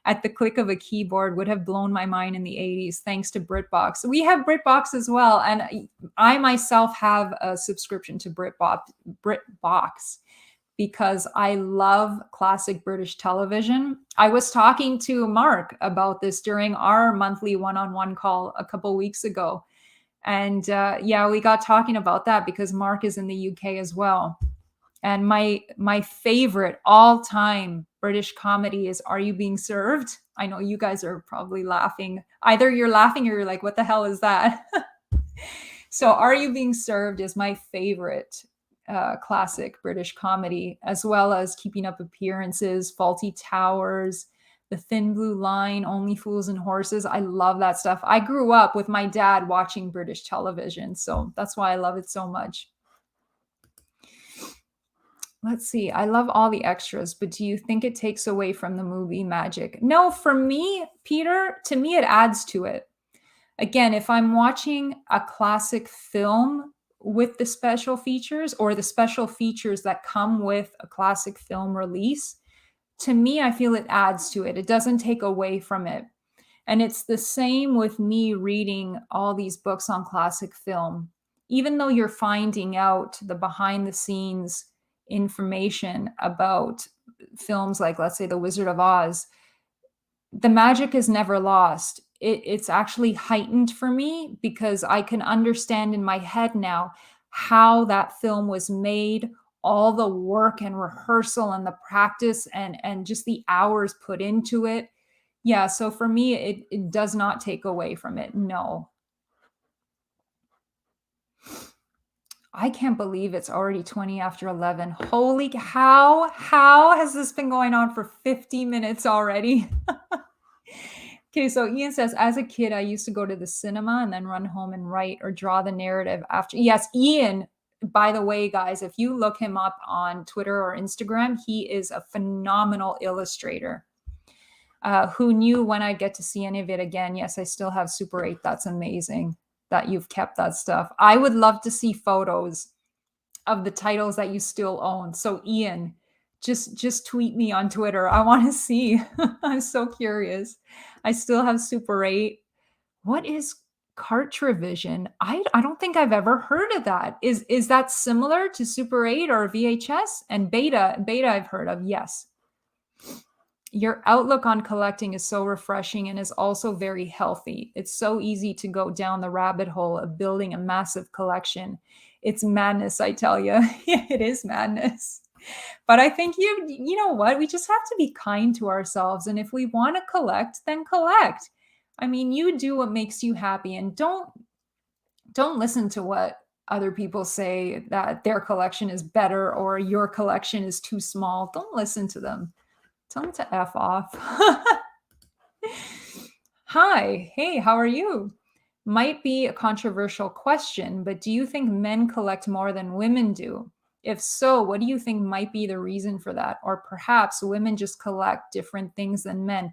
A: At the click of a keyboard would have blown my mind in the 80s, thanks to BritBox. We have BritBox as well. And I myself have a subscription to BritBox because I love classic British television. I was talking to Mark about this during our monthly one-on-one call a couple weeks ago. And yeah, we got talking about that because Mark is in the UK as well. And my favorite all-time British comedy is Are You Being Served? I know you guys are probably laughing. Either you're laughing or you're like, what the hell is that? So Are You Being Served is my favorite classic British comedy, as well as Keeping Up Appearances, Faulty Towers, The Thin Blue Line, Only Fools and Horses. I love that stuff. I grew up with my dad watching British television, so that's why I love it so much. Let's see. I love all the extras, but do you think it takes away from the movie magic? No, for me, Peter, to me, it adds to it. Again, if I'm watching a classic film with the special features or the special features that come with a classic film release, to me, I feel it adds to it. It doesn't take away from it. And it's the same with me reading all these books on classic film. Even though you're finding out the behind the scenes information about films like, let's say, The Wizard of Oz, the magic is never lost. It's actually heightened for me because I can understand in my head now how that film was made, all the work and rehearsal and the practice and just the hours put into it. Yeah, so for me, it does not take away from it. No. I can't believe it's already 20 after 11. Holy, how has this been going on for 50 minutes already? Okay, so Ian says, as a kid, I used to go to the cinema and then run home and write or draw the narrative after. Yes, Ian, by the way, guys, if you look him up on Twitter or Instagram, he is a phenomenal illustrator. Who knew when I'd get to see any of it again? Yes, I still have Super 8. That's amazing that you've kept that stuff. I would love to see photos of the titles that you still own. So Ian, just tweet me on Twitter. I want to see. I'm so curious. I still have Super 8. What is Cartravision? I don't think I've ever heard of that. Is that similar to Super 8 or VHS? And Beta I've heard of. Yes. Your outlook on collecting is so refreshing and is also very healthy. It's so easy to go down the rabbit hole of building a massive collection. It's madness, I tell you. It is madness. But I think you know what? We just have to be kind to ourselves. And if we want to collect, then collect. I mean, you do what makes you happy, and don't listen to what other people say that their collection is better or your collection is too small. Don't listen to them. Tell them to F off. Hi, hey, how are you? Might be a controversial question, but do you think men collect more than women do? If so, what do you think might be the reason for that? Or perhaps women just collect different things than men?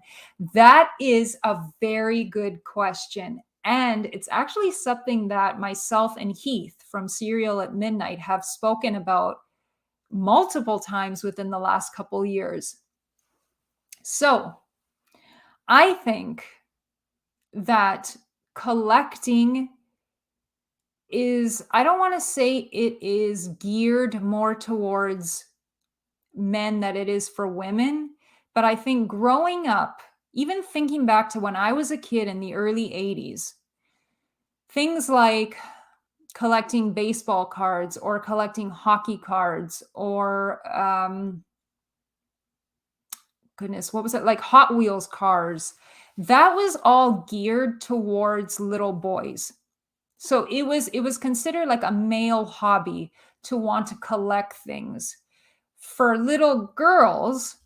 A: That is a very good question. And it's actually something that myself and Heath from Serial at Midnight have spoken about multiple times within the last couple years. So I think that collecting is, I don't want to say it is geared more towards men than it is for women, but I think growing up, even thinking back to when I was a kid in the early 80s, things like collecting baseball cards or collecting hockey cards or goodness, what was it? Like Hot Wheels cars. That was all geared towards little boys. So it was considered like a male hobby to want to collect things. For little girls,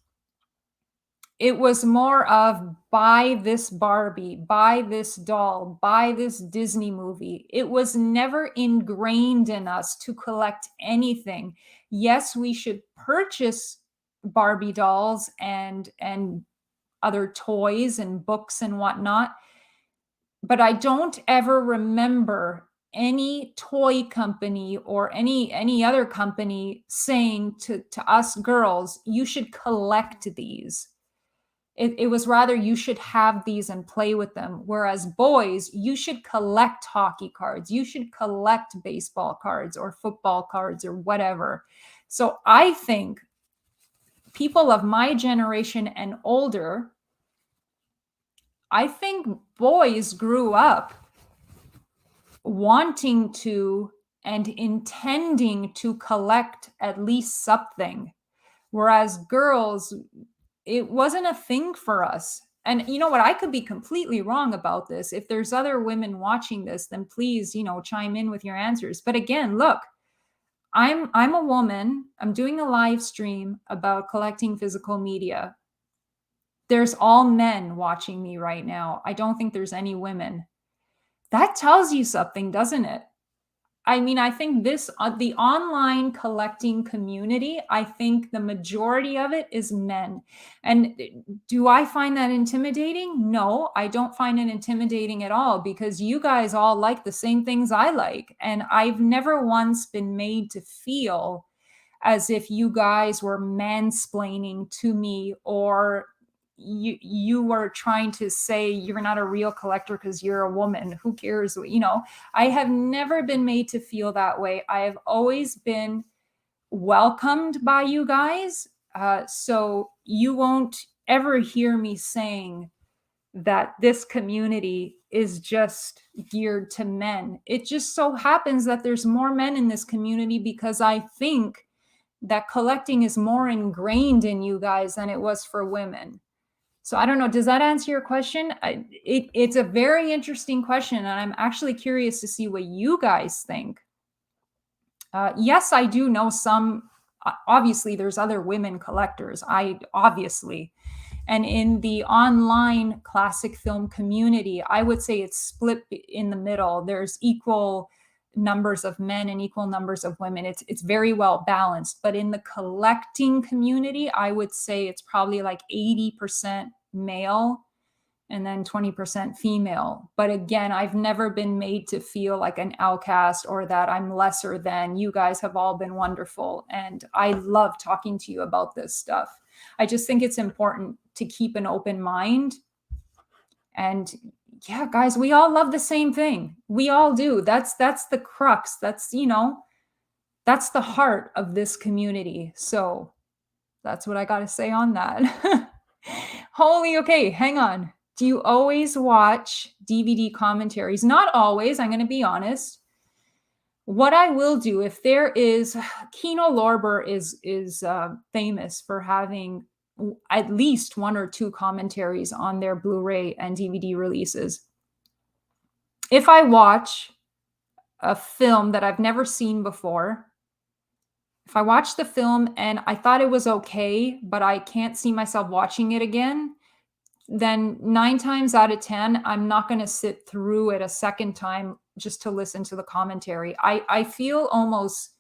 A: it was more of buy this Barbie, buy this doll, buy this Disney movie. It was never ingrained in us to collect anything. Yes, we should purchase Barbie dolls and other toys and books and whatnot, but I don't ever remember any toy company or any other company saying to us girls, you should collect these. It was rather you should have these and play with them. Whereas boys, you should collect hockey cards, you should collect baseball cards or football cards or whatever. So I think people of my generation and older, I think boys grew up wanting to and intending to collect at least something, whereas girls, it wasn't a thing for us. And you know what? I could be completely wrong about this. If there's other women watching this, then please, chime in with your answers. But again, look, I'm a woman. I'm doing a live stream about collecting physical media. There's all men watching me right now. I don't think there's any women. That tells you something, doesn't it? I mean, I think the online collecting community, I think the majority of it is men. And do I find that intimidating? No, I don't find it intimidating at all, because you guys all like the same things I like. And I've never once been made to feel as if you guys were mansplaining to me, or you were trying to say you're not a real collector because you're a woman. Who cares? I have never been made to feel that way. I have always been welcomed by you guys. So you won't ever hear me saying that this community is just geared to men. It just so happens that there's more men in this community because I think that collecting is more ingrained in you guys than it was for women. So I don't know. Does that answer your question? It's a very interesting question, and I'm actually curious to see what you guys think. Yes, I do know some. Obviously, there's other women collectors. I obviously, and in the online classic film community, I would say it's split in the middle. There's equal numbers of men and equal numbers of women. It's very well balanced. But in the collecting community, I would say it's probably like 80% male and then 20% female. But again, I've never been made to feel like an outcast or that I'm lesser than. You guys have all been wonderful. And I love talking to you about this stuff. I just think it's important to keep an open mind. And yeah, guys, we all love the same thing. We all do. That's the crux. That's the heart of this community. So that's what I got to say on that. Holy, okay, hang on. Do you always watch DVD commentaries? Not always, I'm going to be honest. What I will do, if there is, Kino Lorber is famous for having at least one or two commentaries on their Blu-ray and DVD releases. If I watch a film that I've never seen before, if I watch the film and I thought it was okay, but I can't see myself watching it again, then 9 times out of 10, I'm not going to sit through it a second time just to listen to the commentary. I feel almost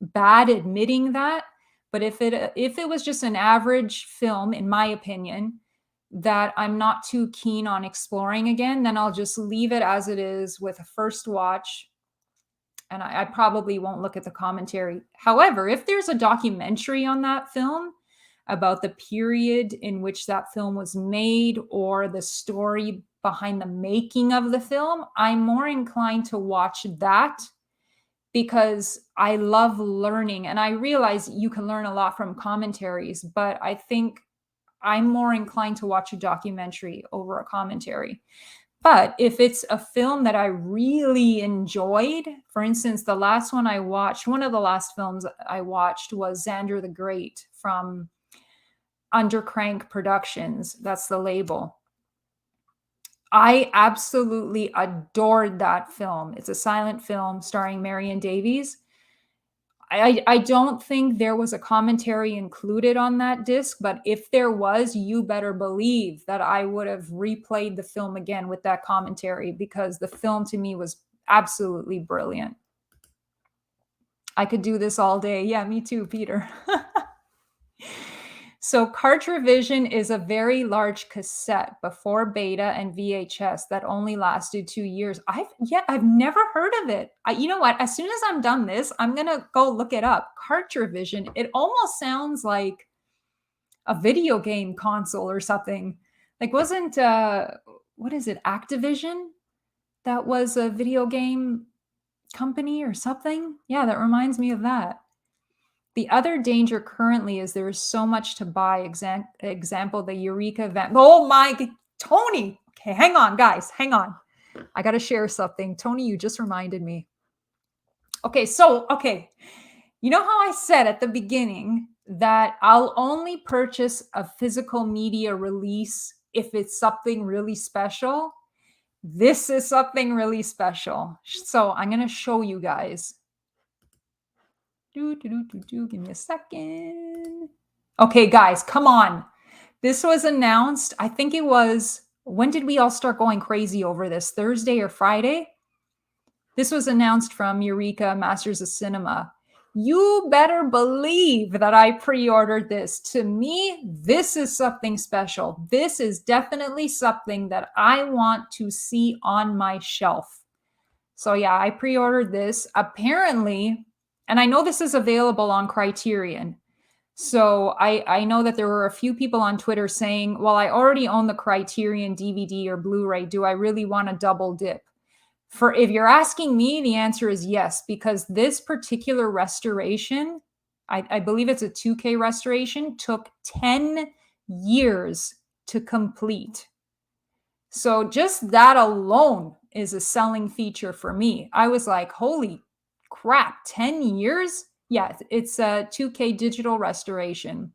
A: bad admitting that, but if it was just an average film, in my opinion, that I'm not too keen on exploring again, then I'll just leave it as it is with a first watch, and I probably won't look at the commentary. However, if there's a documentary on that film about the period in which that film was made or the story behind the making of the film, I'm more inclined to watch that because I love learning. And I realize you can learn a lot from commentaries, but I think I'm more inclined to watch a documentary over a commentary. But if it's a film that I really enjoyed, for instance, one of the last films I watched was Xander the Great from Undercrank Productions. That's the label. I absolutely adored that film. It's a silent film starring Marion Davies. I don't think there was a commentary included on that disc, but if there was, you better believe that I would have replayed the film again with that commentary because the film to me was absolutely brilliant. I could do this all day. Yeah, me too, Peter. So Cartravision is a very large cassette before Beta and VHS that only lasted 2 years. I've never heard of it. You know what? As soon as I'm done this, I'm gonna go look it up. Cartravision. It almost sounds like a video game console or something. Like wasn't what is it? Activision? That was a video game company or something. Yeah, that reminds me of that. The other danger currently is there is so much to buy. Example, the Eureka van. Oh my, Tony. Okay, hang on, guys. Hang on. I got to share something. Tony, you just reminded me. Okay, you know how I said at the beginning that I'll only purchase a physical media release if it's something really special? This is something really special. So I'm going to show you guys. Give me a second. Okay, guys, come on. This was announced. I think it was, when did we all start going crazy over this? Thursday or Friday? This was announced from Eureka Masters of Cinema. You better believe that I pre-ordered this. To me, this is something special. This is definitely something that I want to see on my shelf. So yeah, I pre-ordered this. Apparently, and I know this is available on Criterion. So I know that there were a few people on Twitter saying, well, I already own the Criterion DVD or Blu-ray. Do I really want to double dip? If you're asking me, the answer is yes, because this particular restoration, I believe it's a 2K restoration, took 10 years to complete. So just that alone is a selling feature for me. I was like, holy crap, 10 years? Yeah, it's a 2K digital restoration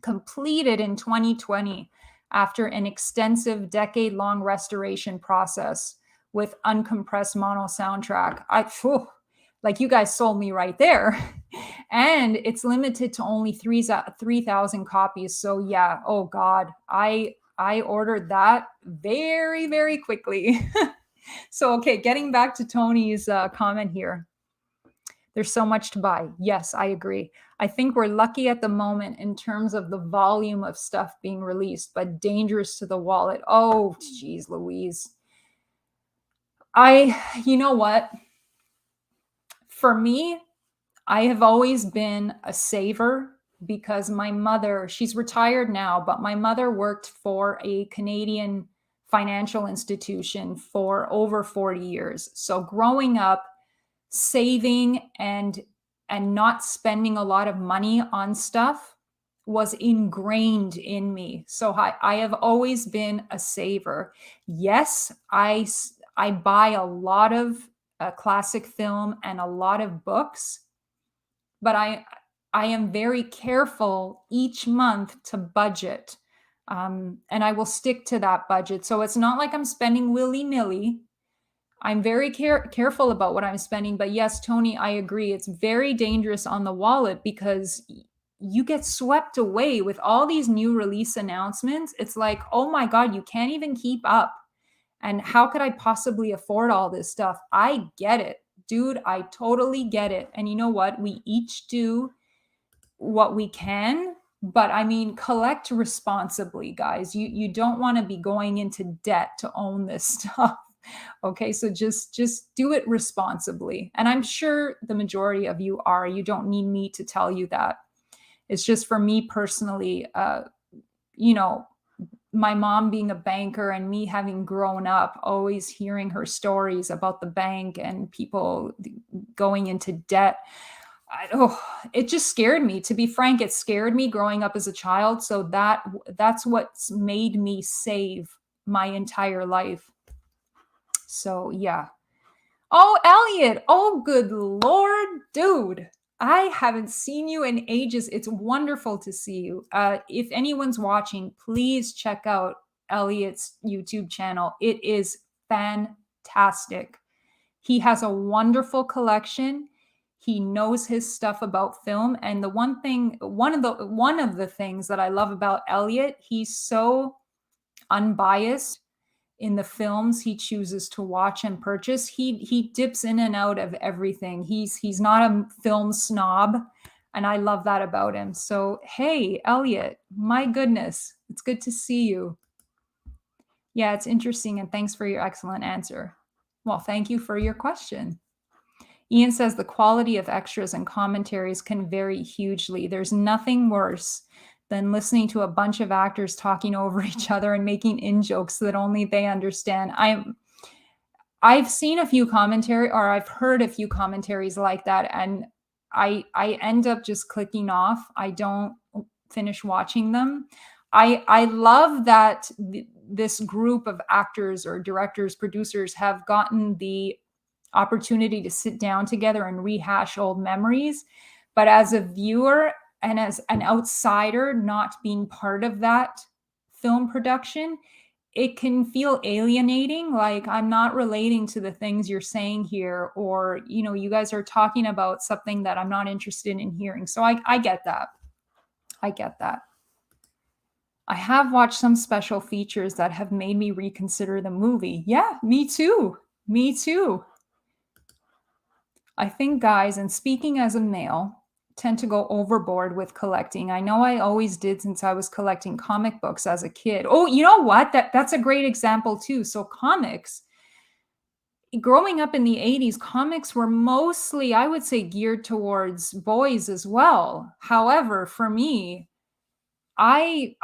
A: completed in 2020 after an extensive decade-long restoration process with uncompressed mono soundtrack. Like you guys sold me right there. And it's limited to only 3,000 copies. So yeah, oh God, I ordered that very, very quickly. So, okay, getting back to Tony's comment here. There's so much to buy. Yes, I agree. I think we're lucky at the moment in terms of the volume of stuff being released, but dangerous to the wallet. Oh, geez, Louise. You know what? For me, I have always been a saver because my mother, she's retired now, but my mother worked for a Canadian financial institution for over 40 years. So growing up, saving and not spending a lot of money on stuff was ingrained in me. So I have always been a saver. Yes, I buy a lot of classic film and a lot of books, but I am very careful each month to budget. And I will stick to that budget. So it's not like I'm spending willy-nilly. I'm very careful about what I'm spending. But yes, Tony, I agree. It's very dangerous on the wallet because you get swept away with all these new release announcements. It's like, oh my God, you can't even keep up. And how could I possibly afford all this stuff? I get it. Dude, I totally get it. And you know what? We each do what we can, but I mean, collect responsibly, guys. You don't want to be going into debt to own this stuff. Okay, so just do it responsibly. And I'm sure the majority of you are. You don't need me to tell you that. It's just for me personally, you know, my mom being a banker and me having grown up always hearing her stories about the bank and people going into debt. It just scared me. To be frank, it scared me growing up as a child. So that's what's made me save my entire life. So yeah. Oh, Elliot. Oh, good Lord, dude. I haven't seen you in ages. It's wonderful to see you. If anyone's watching, please check out Elliot's YouTube channel. It is fantastic. He has a wonderful collection. He knows his stuff about film. And the one of the things that I love about Elliot, he's so unbiased in the films he chooses to watch and purchase. He dips in and out of everything. He's not a film snob, and I love that about him. So, hey, Elliot, my goodness, it's good to see you. Yeah, it's interesting, and thanks for your excellent answer. Well, thank you for your question. Ian says the quality of extras and commentaries can vary hugely. There's nothing worse than listening to a bunch of actors talking over each other and making in-jokes that only they understand. I've seen a few commentary, or I've heard a few commentaries like that, and I end up just clicking off. I don't finish watching them. I love that this group of actors or directors, producers have gotten the opportunity to sit down together and rehash old memories. But as a viewer and as an outsider, not being part of that film production, it can feel alienating. Like, I'm not relating to the things you're saying here, or, you guys are talking about something that I'm not interested in hearing. So I get that. I get that. I have watched some special features that have made me reconsider the movie. Yeah, me too. Me too. I think guys, and speaking as a male, tend to go overboard with collecting. I know I always did since I was collecting comic books as a kid. Oh, you know what? That's a great example too. So comics, growing up in the 80s, comics were mostly, I would say, geared towards boys as well. However, for me, I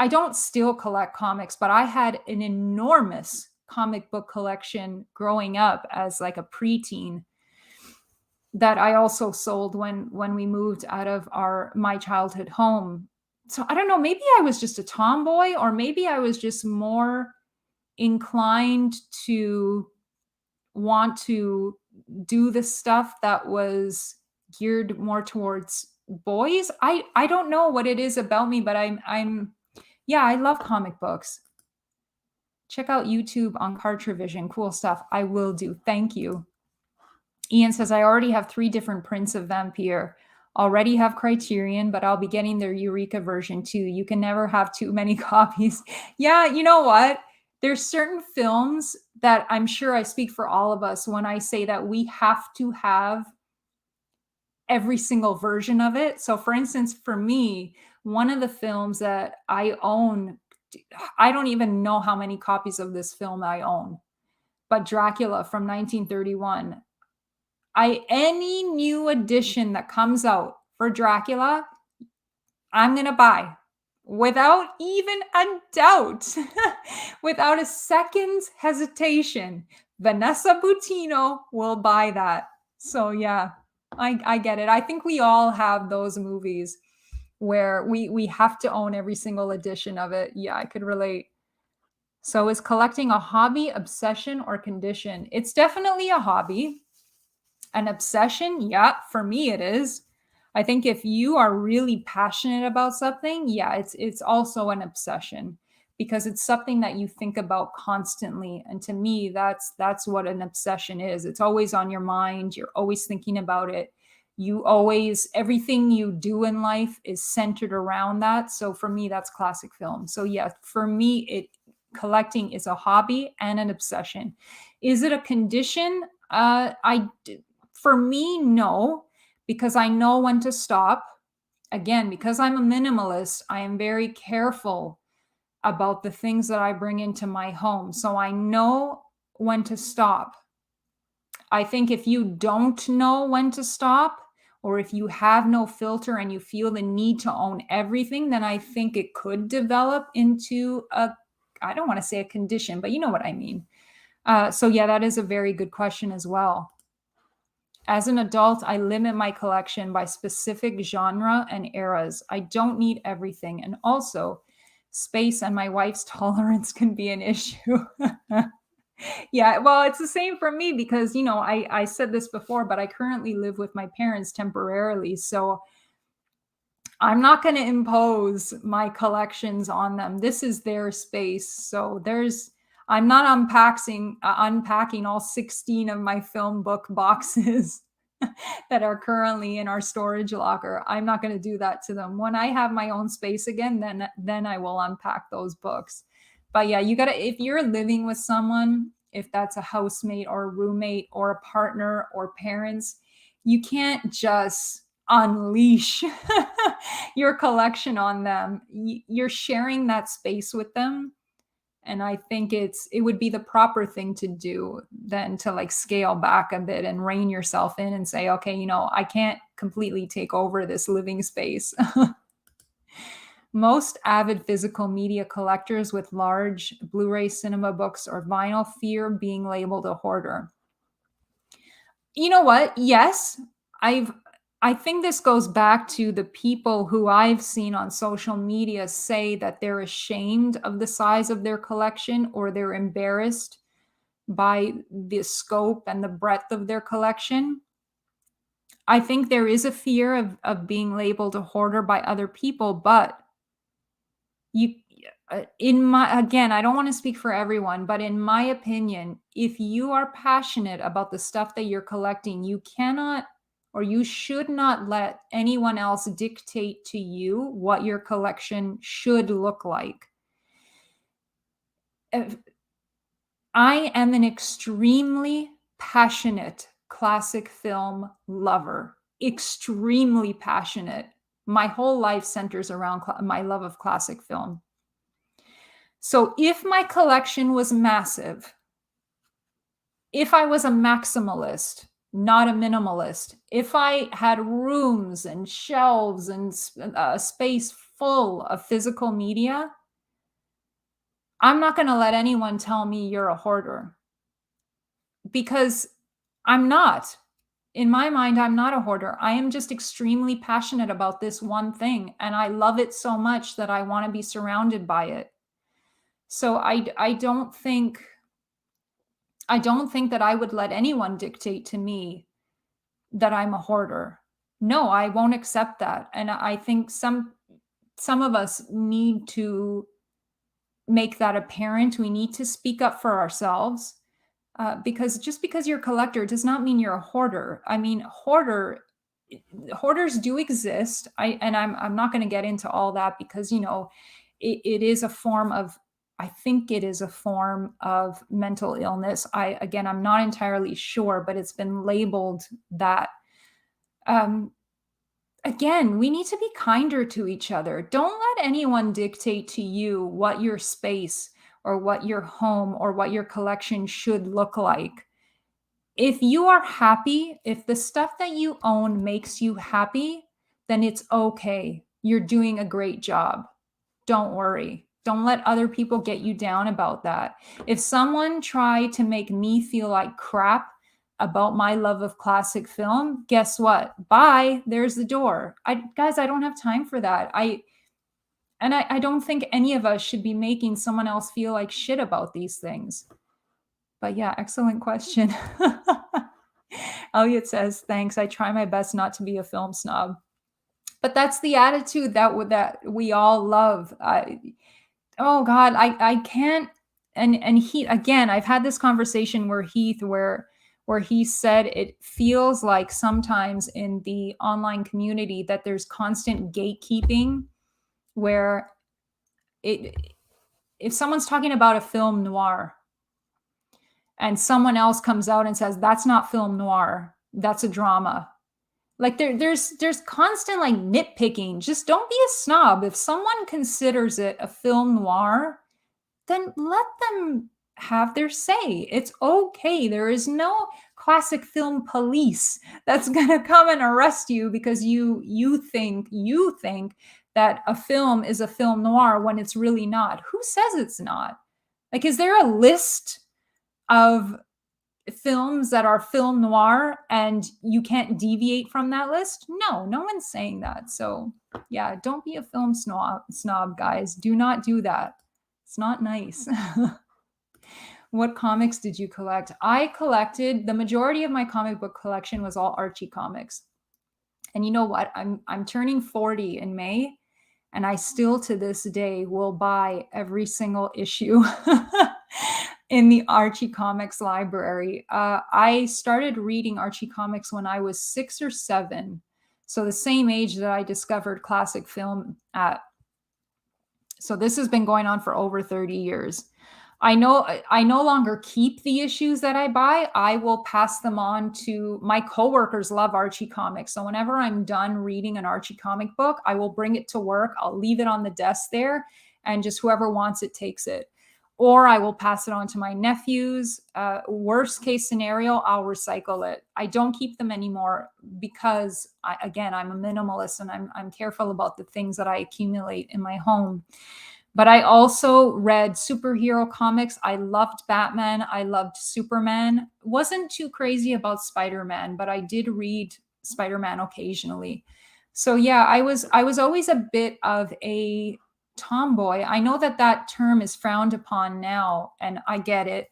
A: don't still collect comics, but I had an enormous comic book collection growing up as like a preteen that I also sold when we moved out of my childhood home. So I don't know, maybe I was just a tomboy, or maybe I was just more inclined to want to do the stuff that was geared more towards boys. I don't know what it is about me, but yeah, I love comic books. Check out YouTube on Cartravision. Cool stuff. I will do. Thank you. Ian says, I already have 3 different prints of Vampire. Already have Criterion, but I'll be getting their Eureka version too. You can never have too many copies. Yeah, you know what? There's certain films that I'm sure I speak for all of us when I say that we have to have every single version of it. So, for instance, for me, one of the films that I own, I don't even know how many copies of this film I own, but Dracula from 1931. Any new edition that comes out for Dracula, I'm gonna buy without even a doubt, without a second's hesitation. Vanessa Butino will buy that. So yeah, I get it. I think we all have those movies where we have to own every single edition of it. Yeah, I could relate. So is collecting a hobby, obsession, or condition? It's definitely a hobby. An obsession? Yeah, for me it is. I think if you are really passionate about something, yeah, it's also an obsession because it's something that you think about constantly. And to me, that's what an obsession is. It's always on your mind. You're always thinking about it. You always everything you do in life is centered around that. So for me, that's classic film. So yeah, for me, it collecting is a hobby and an obsession. Is it a condition? For me, no, because I know when to stop. Again, because I'm a minimalist, I am very careful about the things that I bring into my home. So I know when to stop. I think if you don't know when to stop, or if you have no filter and you feel the need to own everything, then I think it could develop into I don't want to say a condition, but you know what I mean. So yeah, that is a very good question as well. As an adult, I limit my collection by specific genre and eras. I don't need everything. And also, space and my wife's tolerance can be an issue. Yeah, well, it's the same for me because, I said this before, but I currently live with my parents temporarily. So I'm not going to impose my collections on them. This is their space. So I'm not unpacking all 16 of my film book boxes that are currently in our storage locker. I'm not going to do that to them. When I have my own space again, then I will unpack those books. But yeah, you got to if you're living with someone, if that's a housemate or a roommate or a partner or parents, you can't just unleash your collection on them. You're sharing that space with them, and I think it would be the proper thing to do than to like scale back a bit and rein yourself in and say, okay, I can't completely take over this living space. Most avid physical media collectors with large Blu-ray cinema books or vinyl fear being labeled a hoarder. You know what? Yes, I've I think this goes back to the people who I've seen on social media say that they're ashamed of the size of their collection or they're embarrassed by the scope and the breadth of their collection. I think there is a fear of being labeled a hoarder by other people, but you in my again, I don't want to speak for everyone, but in my opinion, if you are passionate about the stuff that you're collecting, you cannot or you should not let anyone else dictate to you what your collection should look like. If- I am an extremely passionate classic film lover, extremely passionate. My whole life centers around my love of classic film. So if my collection was massive, if I was a maximalist, not a minimalist, if I had rooms and shelves and a space full of physical media, I'm not going to let anyone tell me you're a hoarder because I'm not. In my mind, I'm not a hoarder. I am just extremely passionate about this one thing and I love it so much that I want to be surrounded by it. So I don't think that I would let anyone dictate to me that I'm a hoarder. No, I won't accept that. And I think some of us need to make that apparent. We need to speak up for ourselves. because just because you're a collector does not mean you're a hoarder. I mean, hoarders do exist. I'm not going to get into all that because it is a form of, I think it is a form of mental illness. I'm not entirely sure, but it's been labeled that. Um, Again, we need to be kinder to each other. Don't let anyone dictate to you what your space or what your home or what your collection should look like. If you are happy, if the stuff that you own makes you happy, then it's okay. You're doing a great job. Don't worry. Don't let other people get you down about that. If someone tried to make me feel like crap about my love of classic film, guess what? Bye. There's the door. Guys, I don't have time for that. I don't think any of us should be making someone else feel like shit about these things. But yeah, excellent question. Elliot says, thanks. I try my best not to be a film snob. But that's the attitude that we all love. Oh God, I can't. And he, again, I've had this conversation where he said it feels like sometimes in the online community that there's constant gatekeeping where if someone's talking about a film noir and someone else comes out and says that's not film noir, that's a drama. Like there's constant like nitpicking. Just don't be a snob. If someone considers it a film noir, then let them have their say. It's okay. There is no classic film police that's going to come and arrest you because you think that a film is a film noir when it's really not. Who says it's not? Like, is there a list of films that are film noir and you can't deviate from that list? No one's saying that. So yeah, don't be a film snob, guys. Do not do that. It's not nice. What comics did you collect? I collected, the majority of my comic book collection was all Archie comics. And you know what? I'm turning 40 in May, and I still to this day will buy every single issue in the Archie Comics library. I started reading Archie Comics when I was 6 or 7. So the same age that I discovered classic film at. So this has been going on for over 30 years. I no longer keep the issues that I buy. I will pass them on to my coworkers. Love Archie comics. So whenever I'm done reading an Archie comic book, I will bring it to work. I'll leave it on the desk there and just whoever wants it takes it. Or I will pass it on to my nephews. Worst case scenario, I'll recycle it. I don't keep them anymore because I'm a minimalist and I'm careful about the things that I accumulate in my home. But I also read superhero comics. I loved Batman. I loved Superman. Wasn't too crazy about Spider-Man, but I did read Spider-Man occasionally. So yeah, I was always a bit of a tomboy. I know that term is frowned upon now, and I get it.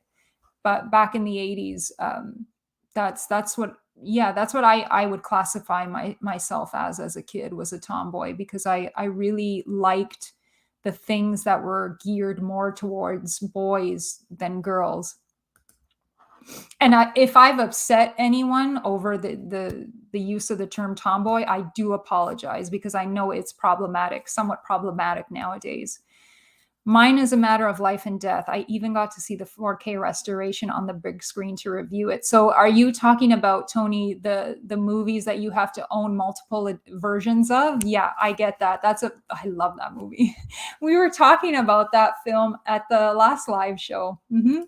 A: But back in the 80s, that's what I would classify myself as a kid, was a tomboy, because I really liked the things that were geared more towards boys than girls. And if I've upset anyone over the use of the term tomboy, I do apologize because I know it's somewhat problematic nowadays. Mine is a matter of life and death. I even got to see the 4K restoration on the big screen to review it. So are you talking about, Tony, the movies that you have to own multiple versions of? Yeah, I get that. I love that movie. We were talking about that film at the last live show. Mm-hmm.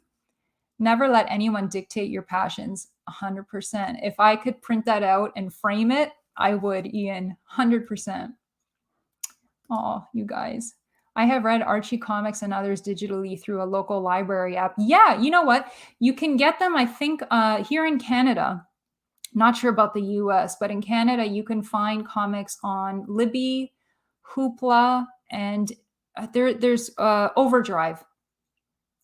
A: Never let anyone dictate your passions. 100%. If I could print that out and frame it, I would, Ian. 100%. Oh, you guys. I have read Archie comics and others digitally through a local library app. Yeah, you know what? You can get them, I think, here in Canada. Not sure about the US, but in Canada, you can find comics on Libby, Hoopla, and there's Overdrive.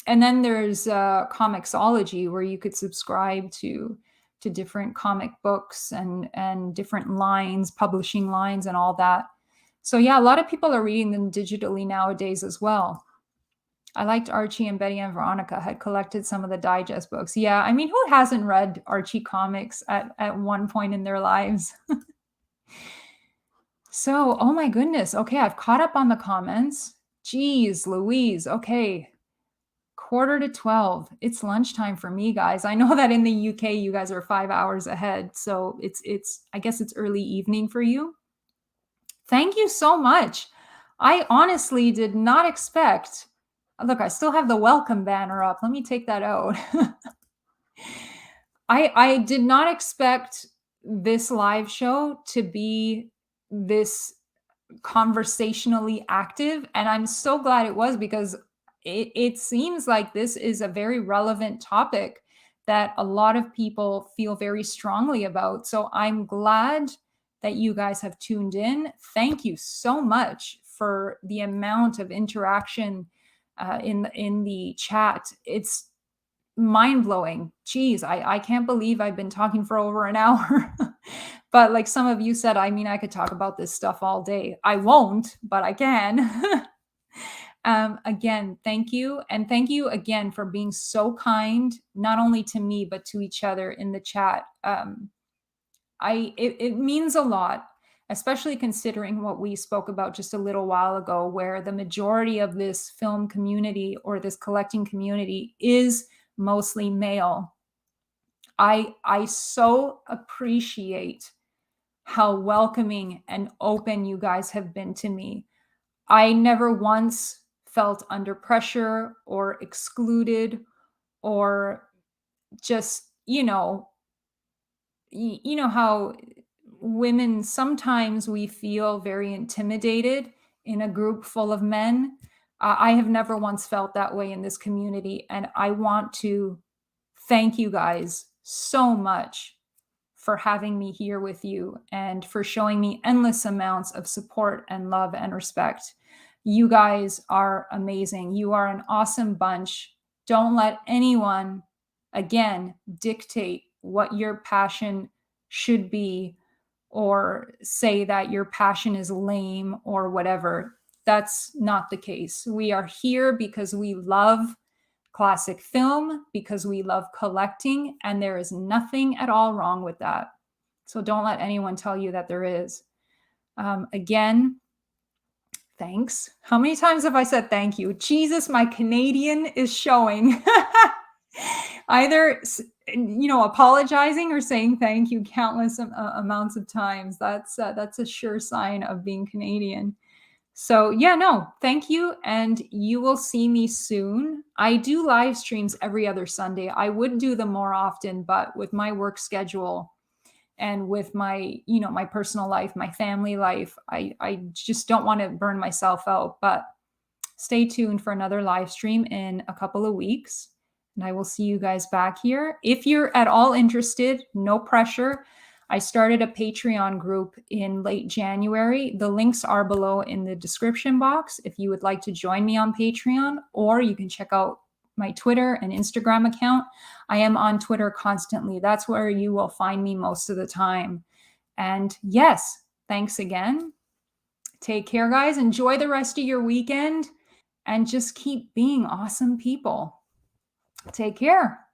A: And then there's Comixology, where you could subscribe to different comic books and different lines, publishing lines, and all that. So yeah, a lot of people are reading them digitally nowadays as well. I liked Archie, and Betty and Veronica had collected some of the digest books. Yeah, I mean, who hasn't read Archie comics at one point in their lives? So, oh my goodness. Okay, I've caught up on the comments. Jeez, Louise. Okay, quarter to 12. It's lunchtime for me, guys. I know that in the UK you guys are 5 hours ahead, so it's I guess it's early evening for you. Thank you so much. I honestly did not expect. Look, I still have the welcome banner up. Let me take that out. I did not expect this live show to be this conversationally active, and I'm so glad it was, because it seems like this is a very relevant topic that a lot of people feel very strongly about. So I'm glad that you guys have tuned in. Thank you so much for the amount of interaction in the chat. It's mind blowing. Geez, I can't believe I've been talking for over an hour. But like some of you said, I mean, I could talk about this stuff all day. I won't, but I can. Again, thank you. And thank you again for being so kind, not only to me, but to each other in the chat. It means a lot, especially considering what we spoke about just a little while ago, where the majority of this film community or this collecting community is mostly male. I so appreciate how welcoming and open you guys have been to me. I never once felt under pressure or excluded, or just, you know how women sometimes we feel very intimidated in a group full of men. I have never once felt that way in this community, and I want to thank you guys so much for having me here with you and for showing me endless amounts of support and love and respect. You guys are amazing. You are an awesome bunch. Don't let anyone, again, dictate what your passion should be, or say that your passion is lame or whatever. That's not the case. We are here because we love classic film, because we love collecting, and there is nothing at all wrong with that. So don't let anyone tell you that there is. Again, thanks. How many times have I said thank you? Jesus, my Canadian is showing. Either apologizing or saying thank you countless amounts of times. That's a sure sign of being Canadian. So yeah, no, thank you. And you will see me soon. I do live streams every other Sunday. I would do them more often, but with my work schedule and with my, my personal life, my family life, I just don't want to burn myself out. But stay tuned for another live stream in a couple of weeks. And I will see you guys back here. If you're at all interested, no pressure. I started a Patreon group in late January. The links are below in the description box if you would like to join me on Patreon, or you can check out my Twitter and Instagram account. I am on Twitter constantly. That's where you will find me most of the time. And yes, thanks again. Take care, guys. Enjoy the rest of your weekend and just keep being awesome people. Take care.